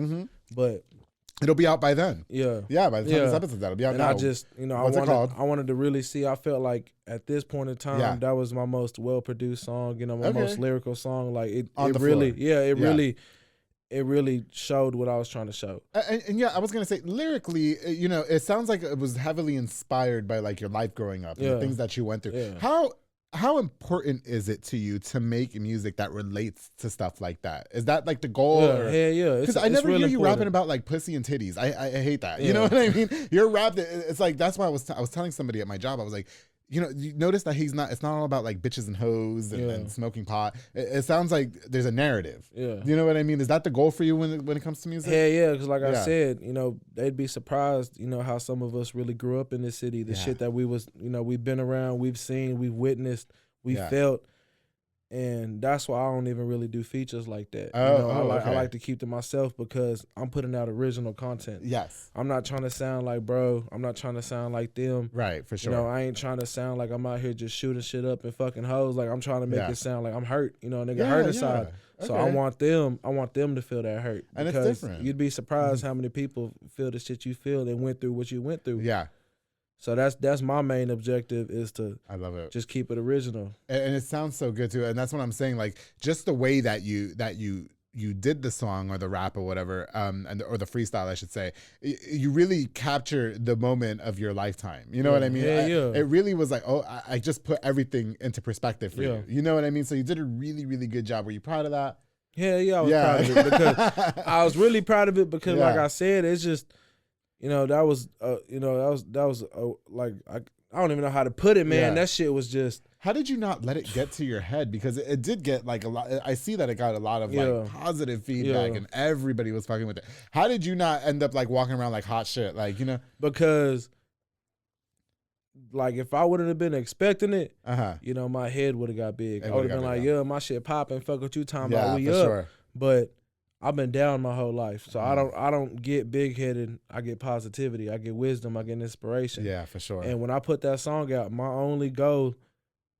But it'll be out by then. Yeah. Yeah, by the time this episode, that'll be out and now. I just, you know, What's it called? I wanted to really see. I felt like at this point in time, that was my most well produced song. You know, my most lyrical song. Like it really, it really showed what I was trying to show. And yeah, I was gonna say lyrically, you know, it sounds like it was heavily inspired by like your life growing up and the things that you went through. Yeah. How important is it to you to make music that relates to stuff like that? Is that like the goal? Yeah. Because I never really hear you important. rapping about like pussy and titties. I hate that. You know what I mean? Your rap, it's like, that's why I was telling somebody at my job, I was like, you know, you notice that it's not all about like bitches and hoes and smoking pot. It sounds like there's a narrative. Yeah. You know what I mean? Is that the goal for you when it comes to music? Yeah. Because like I said, you know, they'd be surprised, you know, how some of us really grew up in this city. The shit that we've been around, we've seen, we've witnessed, we felt. And that's why I don't even really do features like that. I like to keep to myself because I'm putting out original content. Yes. I'm not trying to sound like bro. I'm not trying to sound like them. Right, for sure. You know, I ain't trying to sound like I'm out here just shooting shit up and fucking hoes. Like I'm trying to make it sound like I'm hurt. You know, a nigga hurt inside. So I want them to feel that hurt. And it's different. You'd be surprised how many people feel the shit you feel and went through what you went through. Yeah. So that's my main objective is to I love it. Just keep it original. And it sounds so good too. And that's what I'm saying. Like just the way that you did the song or the rap or whatever, or the freestyle, I should say, you really capture the moment of your lifetime. You know what I mean? It really was like, I just put everything into perspective for you. You know what I mean? So you did a really, really good job. Were you proud of that? Yeah, I was proud of it because I was really proud of it because, like I said, it's just. You know, that was like, I don't even know how to put it, man. That shit was just. How did you not let it get to your head? Because it did get like a lot. I see that it got a lot of like positive feedback and everybody was fucking with it. How did you not end up like walking around like hot shit? Like, you know? Because like if I wouldn't have been expecting it, you know, my head would have got big. I would have been like, my shit popping, fuck what you talking about, we up. Sure. But I've been down my whole life, so I don't get big headed. I get positivity, I get wisdom, I get inspiration. Yeah, for sure. And when I put that song out, my only goal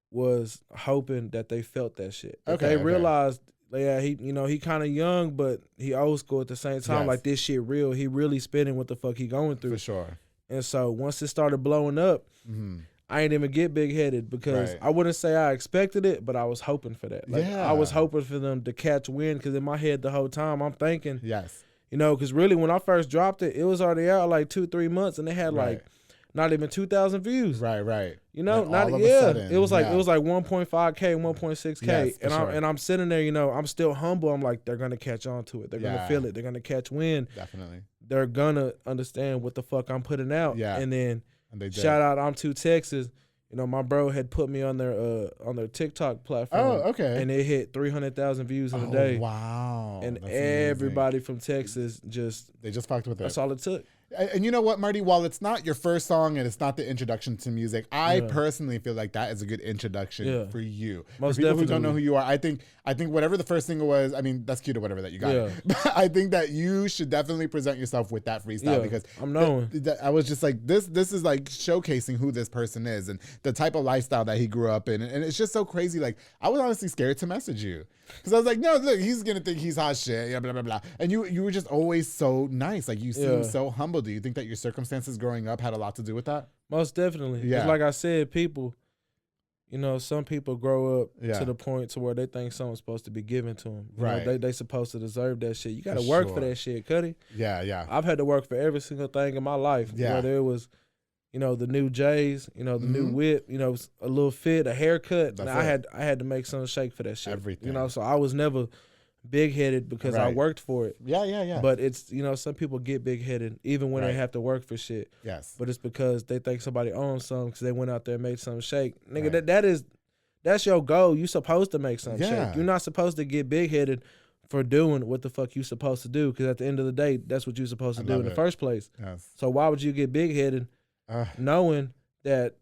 was hoping that they felt that shit. They realized yeah, he kind of young, but he old school at the same time. Yes. Like, this shit real. He really spinning what the fuck he going through. For sure. And so once it started blowing up, I ain't even get big headed because I wouldn't say I expected it, but I was hoping for that. Like, I was hoping for them to catch wind because in my head the whole time I'm thinking, because really when I first dropped it, it was already out like 2-3 months and they had like not even 2,000 views. Right. You know, like not all of a sudden, it was like 1.5K, 1.6K, Yes, and sure. I'm sitting there, I'm still humble. I'm like, they're gonna catch on to it. They're gonna feel it. They're gonna catch wind. Definitely. They're gonna understand what the fuck I'm putting out. Yeah. And then And shout out, I'm to Texas. My bro had put me on their TikTok platform. Oh, okay. And it hit 300,000 views in a day. Wow. And That's everybody from Texas they just fucked with it. That's all it took. And you know what, Marty? While it's not your first song and it's not the introduction to music, I personally feel like that is a good introduction for you. Most for people definitely. who don't know who you are, I think whatever the first single was, I mean, that's cute or whatever that you got. Yeah. But I think that you should definitely present yourself with that freestyle because I'm knowing. I was just like, this is like showcasing who this person is and the type of lifestyle that he grew up in. And it's just so crazy. Like, I was honestly scared to message you. Because I was like, no, look, he's going to think he's hot shit, blah, blah, blah. And you were just always so nice. Like, you seem so humble. Do you think that your circumstances growing up had a lot to do with that? Most definitely. Yeah. Like I said, people, some people grow up to the point to where they think something's supposed to be given to them. They supposed to deserve that shit. You got to work for that shit, Cuddy. Yeah. I've had to work for every single thing in my life. Yeah. Whether it was, the new J's, the new whip, a little fit, a haircut. I had to make something shake for that shit. Everything. So I was never big headed because I worked for it. Yeah. But it's, some people get big headed even when they have to work for shit. Yes. But it's because they think somebody owns something because they went out there and made something shake. Nigga, that's your goal. You supposed to make something shake. You're not supposed to get big headed for doing what the fuck you supposed to do because at the end of the day, that's what you're supposed to do in the first place. Yes. So why would you get big headed knowing that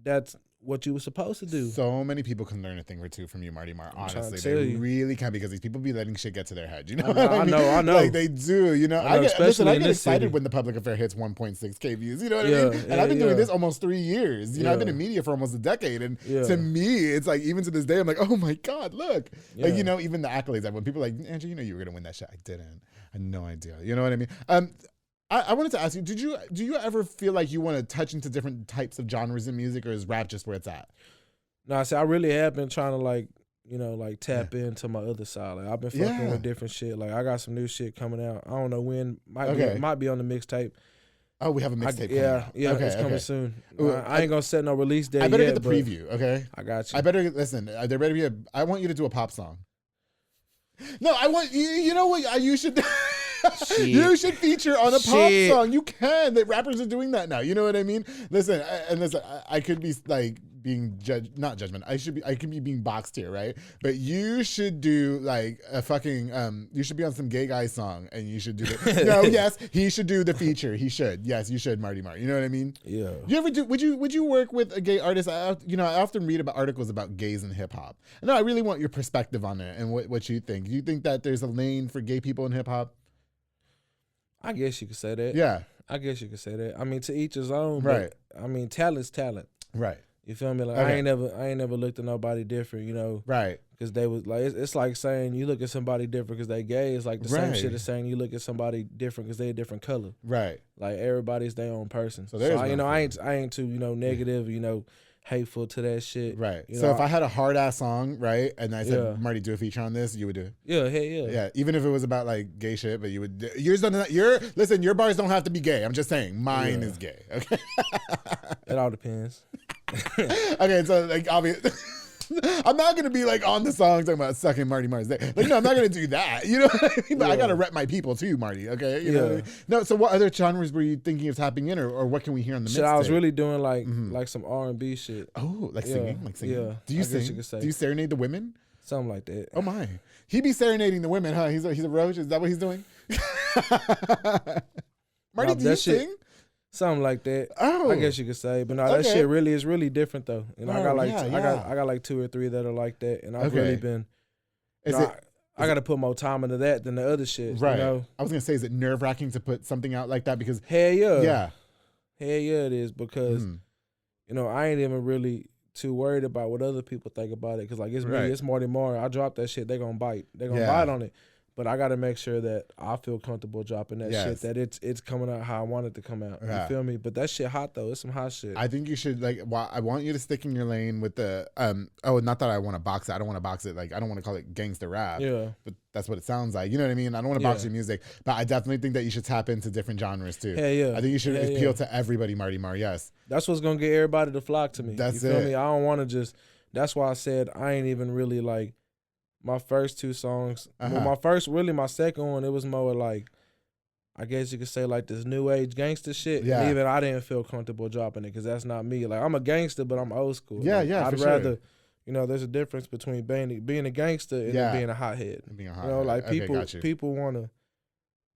that's what you were supposed to do? So many people can learn a thing or two from you, Marty Marr. Honestly, they really can because these people be letting shit get to their head. You know what I mean? I know. Like they do. I get excited city. when the public affair hits 1.6K views. You know what I mean? And I've been doing this almost 3 years. I've been in media for almost a decade, and to me, it's like even to this day, I'm like, oh my god, look. Like even the accolades. Like when people are like, Andrew, you were gonna win that shit. I didn't. I had no idea. You know what I mean? I wanted to ask you, do you ever feel like you want to touch into different types of genres in music, or is rap just where it's at? No, I really have been trying to tap into my other side. Like I've been fucking with different shit. Like I got some new shit coming out. I don't know when. Might be on the mixtape. Oh, we have a mixtape coming out. Yeah, it's coming soon. I ain't gonna set no release date. I better get the preview, okay? I got you. I better listen. There better be I want you to do a pop song. No, I want you. You know what? You should. You should feature on a pop song. You can. The rappers are doing that now. You know what I mean? Listen, I could be like being not judgment. I could be being boxed here, right? But you should do like a fucking you should be on some gay guy song, and you should do yes, he should do the feature. He should. Yes, you should, Marty Marr. You know what I mean? Yeah. You ever do? Would you work with a gay artist? I often read about articles about gays in hip hop. No, I really want your perspective on it and what you think. Do you think that there's a lane for gay people in hip hop? I guess you could say that. Yeah. I guess you could say that. I mean, to each his own. Right. But, I mean, talent's talent. Right. You feel me? Like I ain't never looked at nobody different, Right. Because they was like, it's like saying you look at somebody different because they gay. It's like the same shit as saying you look at somebody different because they a different color. Right. Like everybody's their own person. So I ain't too negative. Hateful to that shit. Right. So if I had a hard ass song, right, and I said, Marty, do a feature on this, you would do it. Yeah, hey, yeah. Yeah. Even if it was about like gay shit, but you would. Listen, your bars don't have to be gay. I'm just saying, mine is gay. Okay. It all depends. Okay, so like obviously. I'm not gonna be like on the song talking about sucking Marty Marr's dick. Like, no, I'm not gonna do that. You know what I mean? But I gotta rep my people too, Marty. Okay. You know what I mean? No. So, what other genres were you thinking of tapping in, or what can we hear on the mixtape? I was really doing like some R&B shit. Oh, like singing, Yeah. Do you sing? You could say. Do you serenade the women? Something like that. Oh my, he be serenading the women, huh? He's a roach. Is that what he's doing? Marty, do you sing? Something like that. Oh, I guess you could say, but no, that shit really is really different though. I got like 2 or 3 that are like that, and I've really been. I got to put more time into that than the other shit. Right. I was gonna say, is it nerve wracking to put something out like that? Because hell yeah, yeah, hell yeah, it is because I ain't even really too worried about what other people think about it, because like it's me, Right. it's Marty Marr. I drop that shit, they gonna bite, bite on it. But I gotta make sure that I feel comfortable dropping that shit, that it's coming out how I want it to come out. You feel me? But that shit hot though. It's some hot shit. I think you should I want you to stick in your lane with the not that I want to box it. I don't want to box it. Like, I don't want to call it gangster rap. Yeah. But that's what it sounds like. You know what I mean? I don't want to box your music, but I definitely think that you should tap into different genres too. Hell yeah. I think you should appeal to everybody, Marty Marr. Yes. That's what's gonna get everybody to flock to me. That's you feel it. me? I don't want to just. That's why I said I ain't even really like my first 2 songs. Well, my second one, it was more like, I guess you could say like this new age gangster shit. Yeah. And even I didn't feel comfortable dropping it because that's not me. Like, I'm a gangster, but I'm old school. Yeah, like, yeah. I'd for rather, sure. you know, there's a difference between being a gangster and then being a hothead. Being a You know, like hothead. people want to.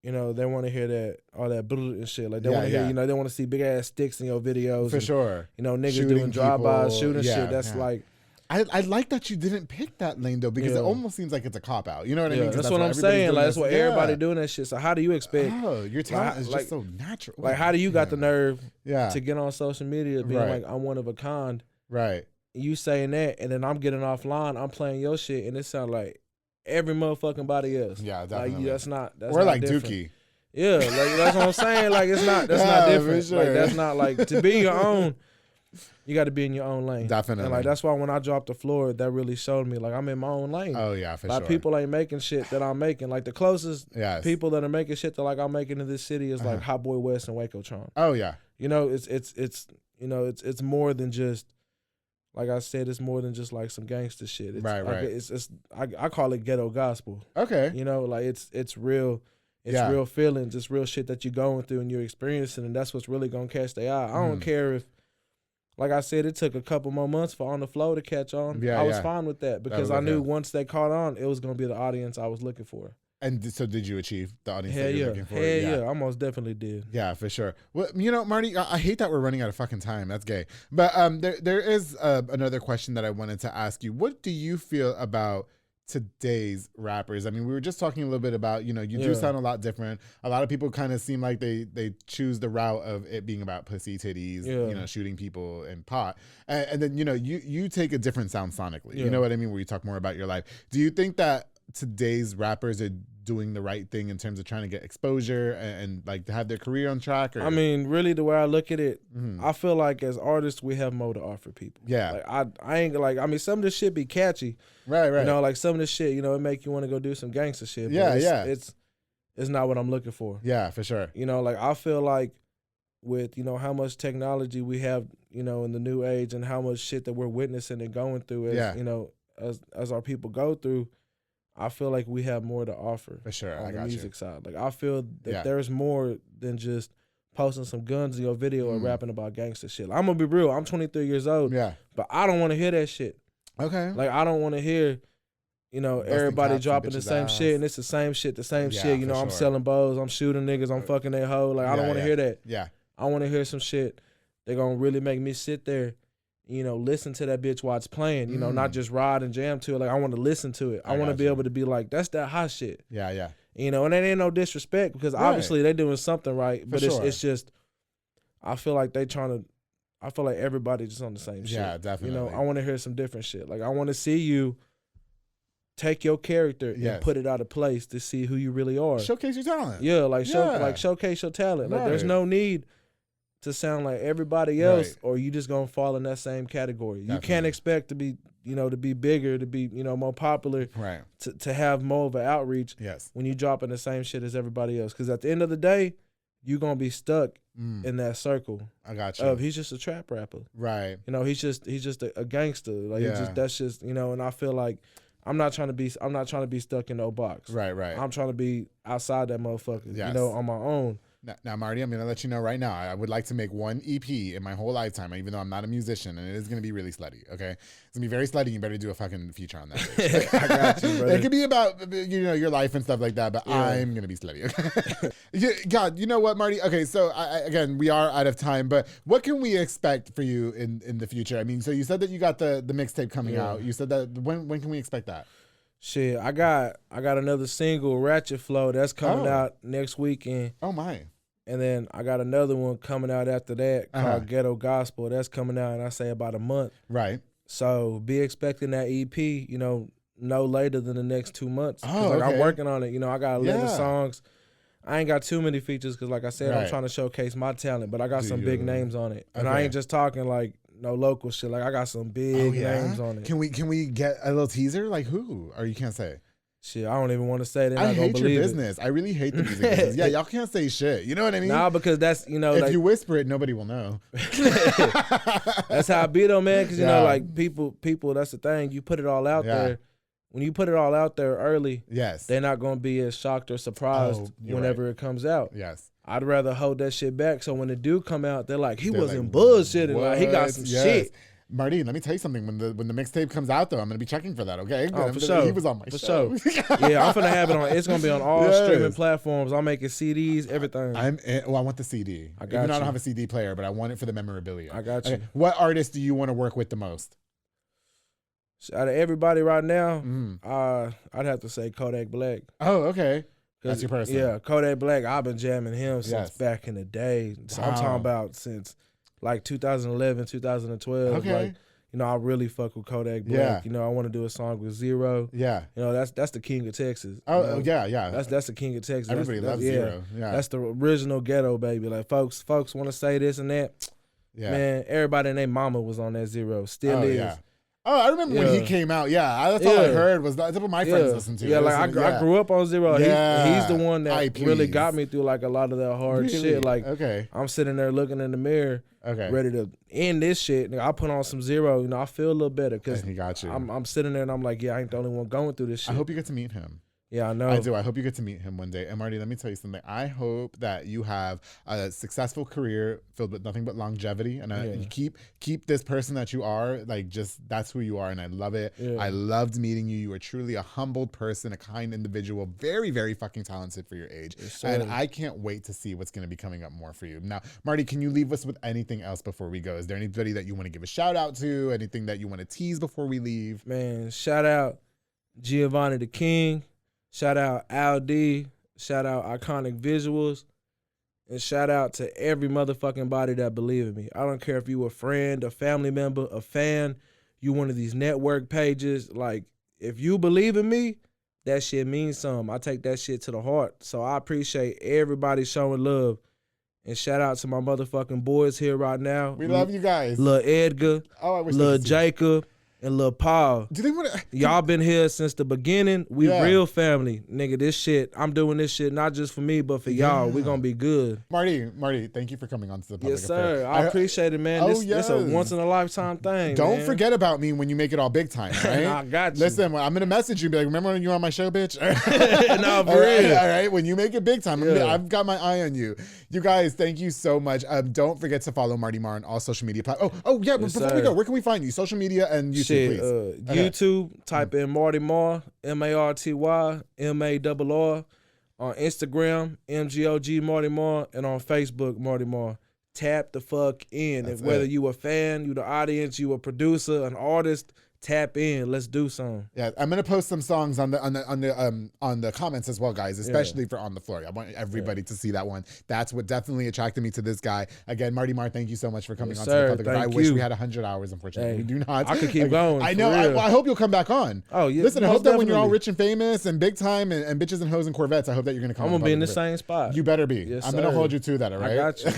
You know, they want to hear that, all that and shit. Like, they want to hear, yeah. you know, they want to see big ass sticks in your videos. For sure. You know, niggas Shooting doing drive-bys, people. shooting shit. That's like. I like that you didn't pick that lane though, because it almost seems like it's a cop out. You know what I mean? That's what I'm saying. Like, that's what everybody doing that shit. So how do you expect? Oh, your talent is just so natural. Like, how do you got the nerve Yeah. to get on social media being like, I'm one of a kind? Right. You saying that, and then I'm getting offline, I'm playing your shit, and it sounds like every motherfucking body else. Yeah, definitely. Like, that's not Or like different. Dookie. Yeah, like that's what I'm saying. Like, that's not different. For sure. Like, that's not like, to be your own. You got to be in your own lane. Definitely. And like, that's why when I dropped the floor, that really showed me like I'm in my own lane. Oh yeah, for like, sure. people ain't making shit that I'm making. Like, the closest people that are making shit that like I'm making in this city is like Hot Boy West and Waco Tron. Oh yeah. You know, it's you know, it's more than just, like I said, it's more than just like some gangster shit. It's, right. I call it ghetto gospel. Okay. You know, like it's real. It's real feelings. It's real shit that you're going through and you're experiencing, and that's what's really gonna catch their eye. I don't care if, like I said, it took a couple more months for On the Flow to catch on. I was fine with that because I knew once they caught on, it was gonna be the audience I was looking for. And so did you achieve the audience that you were looking for? Hell yeah, I most definitely did. Yeah, for sure. Well, you know, Marty, I hate that we're running out of fucking time. That's gay. But there is another question that I wanted to ask you. What do you feel about today's rappers? I mean, we were just talking a little bit about, you know, you do sound a lot different. A lot of people kind of seem like they choose the route of it being about pussy, titties, you know, shooting people and pot. And then, you know, you take a different sound sonically. You know what I mean? Where you talk more about your life. Do you think that today's rappers are doing the right thing in terms of trying to get exposure and like to have their career on track? Or? I mean, really, the way I look at it, I feel like as artists, we have more to offer people. Yeah. Like, I ain't like, I mean, some of this shit be catchy. Right. You know, like some of this shit, you know, it make you want to go do some gangster shit. Yeah, It's not what I'm looking for. Yeah, for sure. You know, like I feel like with, you know, how much technology we have, you know, in the new age and how much shit that we're witnessing and going through as, you know, as our people go through, I feel like we have more to offer. For sure. On the music side. Like, I feel that there's more than just posting some guns in your video or rapping about gangster shit. Like, I'm gonna be real. I'm 23 years old. Yeah. But I don't want to hear that shit. Okay. Like, I don't want to hear, you know, everybody dropping the same shit and it's the same shit, You know, I'm selling bows, I'm shooting niggas, I'm fucking their hoe. Like, I don't want to hear that. Yeah. I want to hear some shit that gonna really make me sit there, you know, listen to that bitch while it's playing, you know, not just ride and jam to it. Like, I want to listen to it. I want to be able to be like, that's that hot shit. Yeah, yeah. You know, and that ain't no disrespect because obviously they doing something right, but it's just, I feel like I feel like everybody just on the same shit. Yeah, definitely. You know, I want to hear some different shit. Like, I want to see you take your character and put it out of place to see who you really are. Showcase your talent. Yeah, like showcase your talent. Like, there's no need to sound like everybody else or you just gonna fall in that same category. Definitely. You can't expect to be, you know, to be bigger, to be, you know, more popular, to have more of an outreach when you dropping the same shit as everybody else. Because at the end of the day, you're gonna be stuck in that circle. I got you. Of he's just a trap rapper. Right. You know, he's just a gangster. Like that's just, you know, and I feel like I'm not trying to be stuck in no box. Right. I'm trying to be outside that motherfucker, you know, on my own. Now, Marty, I'm going to let you know right now, I would like to make one EP in my whole lifetime, even though I'm not a musician, and it is going to be really slutty, okay? It's going to be very slutty. You better do a fucking feature on that. I got you, brother. It could be about, you know, your life and stuff like that, but I'm going to be slutty, okay? God, you know what, Marty? Okay, so, again, we are out of time, but what can we expect for you in the future? I mean, so you said that you got the mixtape coming out. You said that, when can we expect that? Shit, I got another single, Ratchet Flow, that's coming out next weekend. Oh my! And then I got another one coming out after that called Ghetto Gospel. That's coming out in, I say, about a month. Right. So be expecting that EP, you know, no later than the next 2 months. Oh, like okay. I'm working on it. You know, I got 11 songs. I ain't got too many features because, like I said, I'm trying to showcase my talent. But I got some big names on it. And I ain't just talking like no local shit. Like I got some big names on it. Can we get a little teaser? Like who? Or you can't say? Shit, I don't even want to say it. I hate your business. I really hate the music business. Yeah, y'all can't say shit. You know what I mean? Nah, because that's, you know, if like, you whisper it, nobody will know. That's how I be though, man. Because you know, like people. That's the thing. You put it all out there. When you put it all out there early, they're not gonna be as shocked or surprised whenever it comes out. Yes. I'd rather hold that shit back. So when it do come out, they're like, he wasn't bullshitting. Like he got some shit. Marty, let me tell you something. When the mixtape comes out, though, I'm gonna be checking for that. Okay? Oh, for sure. He was on my show. Yeah, I'm finna have it on. It's gonna be on all streaming platforms. I'm making CDs, everything. I want the CD. I got Even though you. I don't have a CD player, but I want it for the memorabilia. I got you. What artist do you want to work with the most? Out of everybody right now, I'd have to say Kodak Black. Oh, okay. That's your person. Yeah, Kodak Black. I've been jamming him since back in the day. So I'm talking about since like 2011, 2012. Okay. Like, you know, I really fuck with Kodak Black. Yeah. You know, I want to do a song with Zero. Yeah. You know, that's the king of Texas. Oh, you know? yeah. That's the king of Texas. Everybody loves Zero. Yeah. That's the original ghetto, baby. Like folks want to say this and that. Yeah. Man, everybody and their mama was on that Zero. Still is. Yeah. Oh, I remember when he came out. Yeah, that's all I heard. That's what my friends listened to. Yeah, like I grew up on Zero. Yeah. He's the one that really got me through like a lot of that hard shit. Like, I'm sitting there looking in the mirror, ready to end this shit. I put on some Zero. You know, I feel a little better because he got you. I'm sitting there and I'm like, yeah, I ain't the only one going through this shit. I hope you get to meet him. Yeah, I know. I do. I hope you get to meet him one day. And Marty, let me tell you something. I hope that you have a successful career filled with nothing but longevity, and you keep this person that you are, like, just that's who you are, and I love it. Yeah. I loved meeting you. You are truly a humbled person, a kind individual, very, very fucking talented for your age. Yes, and I can't wait to see what's going to be coming up more for you. Now, Marty, can you leave us with anything else before we go? Is there anybody that you want to give a shout out to? Anything that you want to tease before we leave? Man, shout out Giovanni the King. Shout out Al D, shout out Iconic Visuals, and shout out to every motherfucking body that believe in me. I don't care if you a friend, a family member, a fan, you one of these network pages. Like, if you believe in me, that shit means something. I take that shit to the heart. So I appreciate everybody showing love. And shout out to my motherfucking boys here right now. We love you guys. Lil Edgar, Lil Jacob, and Lil Paul. Do they want to? Y'all been here since the beginning. We real family, nigga. This shit, I'm doing this shit not just for me, but for y'all. We gonna be good. Marty, thank you for coming on to the Public Yes, sir. I appreciate it, man. This a once in a lifetime thing. Don't forget about me when you make it all big time, right? I got you. Listen, I'm gonna message you and be like, remember when you were on my show, bitch? No, for real. All right, when you make it big time, I've got my eye on you. You guys, thank you so much. Don't forget to follow Marty Marr on all social media platforms. Before we go, where can we find you? Social media and YouTube, please. YouTube, type in Marty Marr, Marty Marr. On Instagram, MGOG Marty Marr, and on Facebook, Marty Marr. Tap the fuck in. Whether you a fan, you the audience, you a producer, an artist, tap in. Let's do something. Yeah, I'm gonna post some songs on the comments as well, guys, especially for On the Floor. I want everybody to see that one. That's what definitely attracted me to this guy. Again, Marty Marr, thank you so much for coming on to the Public. I wish we had 100 hours. Unfortunately, we do not. I could keep going. I know. I hope you'll come back on. Oh yeah. Listen, I hope that when you're all rich and famous and big time and bitches and hoes and Corvettes, I hope that you're gonna come. I'm gonna be in the same spot. You better be. Yes, I'm gonna hold you to that. All right. I got you.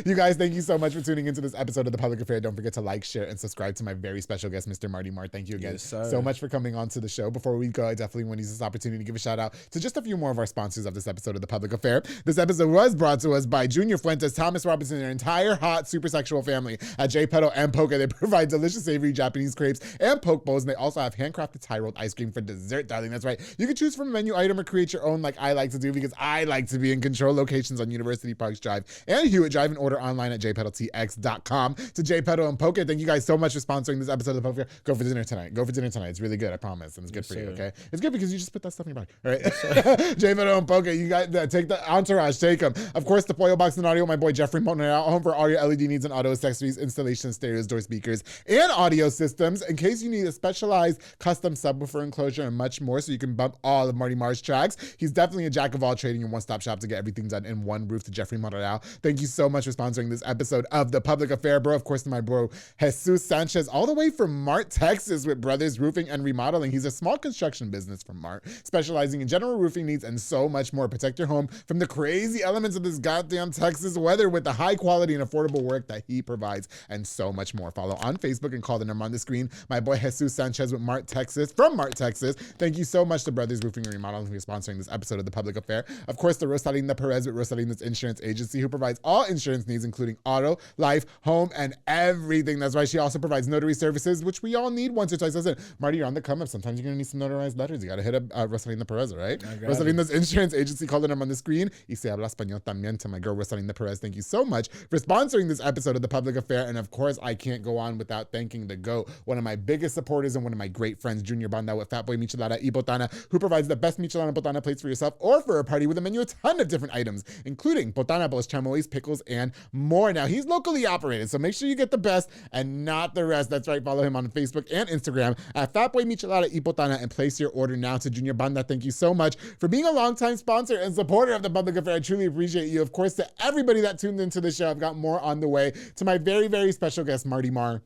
You guys, thank you so much for tuning into this episode of The Public Affair. Don't forget to like, share, and subscribe to my very special guest, Mr. Marty Marr. Thank you again. So much for coming on to the show. Before we go, I definitely want to use this opportunity to give a shout out to just a few more of our sponsors of this episode of The Public Affair. This episode was brought to us by Junior Fuentes, Thomas Robinson, and their entire hot super sexual family at J Pedo and Poke. They provide delicious savory Japanese crepes and poke bowls, and they also have handcrafted Thai-rolled ice cream for dessert, darling. That's right. You can choose from a menu item or create your own like I like to do, because I like to be in control. Locations on University Parks Drive and Hewitt Drive, and order online at jpedaltx.com. To J Pedo and Poke, thank you guys so much for sponsoring this episode of The Public Affair. Go for dinner tonight. It's really good, I promise. And it's good for you, okay? It's good because you just put that stuff in your body, all right? J Vito and Poke, you got take the entourage, take them. Of course, the Pollo Box and Audio, my boy Jeffrey Monreal, home for all your LED needs and auto accessories, installation, stereos, door speakers, and audio systems. In case you need a specialized custom subwoofer enclosure and much more so you can bump all of Marty Marr's tracks. He's definitely a jack of all trading and one-stop shop to get everything done in one roof. To Jeffrey Monreal, thank you so much for sponsoring this episode of The Public Affair, bro. Of course, to my bro Jesus Sanchez, all the way from Mart, Texas, with Brothers Roofing and Remodeling. He's a small construction business from Mart, specializing in general roofing needs and so much more. Protect your home from the crazy elements of this goddamn Texas weather with the high quality and affordable work that he provides and so much more. Follow on Facebook and call the number on the screen. My boy Jesus Sanchez with Mart, Texas, from Mart, Texas. Thank you so much to Brothers Roofing and Remodeling for sponsoring this episode of The Public Affair. Of course, the Rosalinda Perez with Rosalinda's Insurance Agency, who provides all insurance needs, including auto, life, home, and everything. That's right. She also provides notary services, which we all need once or twice. Listen, Marty, you're on the come up. Sometimes you're going to need some notarized letters. You got to hit up Rosalinda Perez, right? Rosalinda's Insurance Agency. Call the number on the screen. Y se habla español también, to my girl Rosalinda Perez. Thank you so much for sponsoring this episode of The Public Affair. And of course, I can't go on without thanking the GOAT, one of my biggest supporters and one of my great friends, Junior Banda with Fatboy Michelada y Botana, who provides the best Michelada and Botana plates for yourself or for a party with a menu, a ton of different items, including Botana balls, chamois, pickles, and more. Now, he's locally operated, so make sure you get the best and not the rest. That's right. Follow him on Facebook and Instagram at Fatboy Michelada y Botana and place your order now. To Junior Banda, thank you so much for being a longtime sponsor and supporter of The Public Affair. I truly appreciate you. Of course, to everybody that tuned into the show, I've got more on the way. To my very, very special guest, Marty Marr.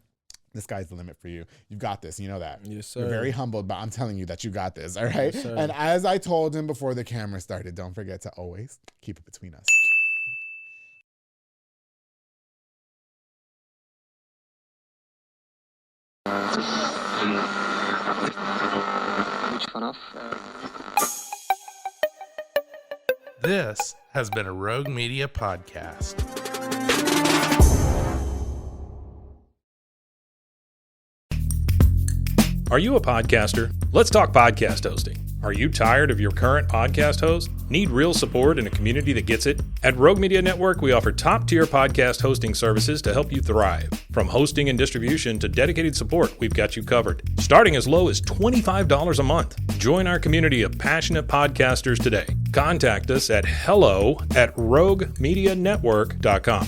The sky's the limit for you. You've got this. You know that. Yes, sir. You're very humbled, but I'm telling you that you got this. All right. Yes, and as I told him before the camera started, don't forget to always keep it between us. This has been a Rogue Media podcast. Are you a podcaster? Let's talk podcast hosting. Are you tired of your current podcast host? Need real support in a community that gets it? At Rogue Media Network, we offer top-tier podcast hosting services to help you thrive. From hosting and distribution to dedicated support, we've got you covered. Starting as low as $25 a month. Join our community of passionate podcasters today. Contact us at hello@roguemedianetwork.com.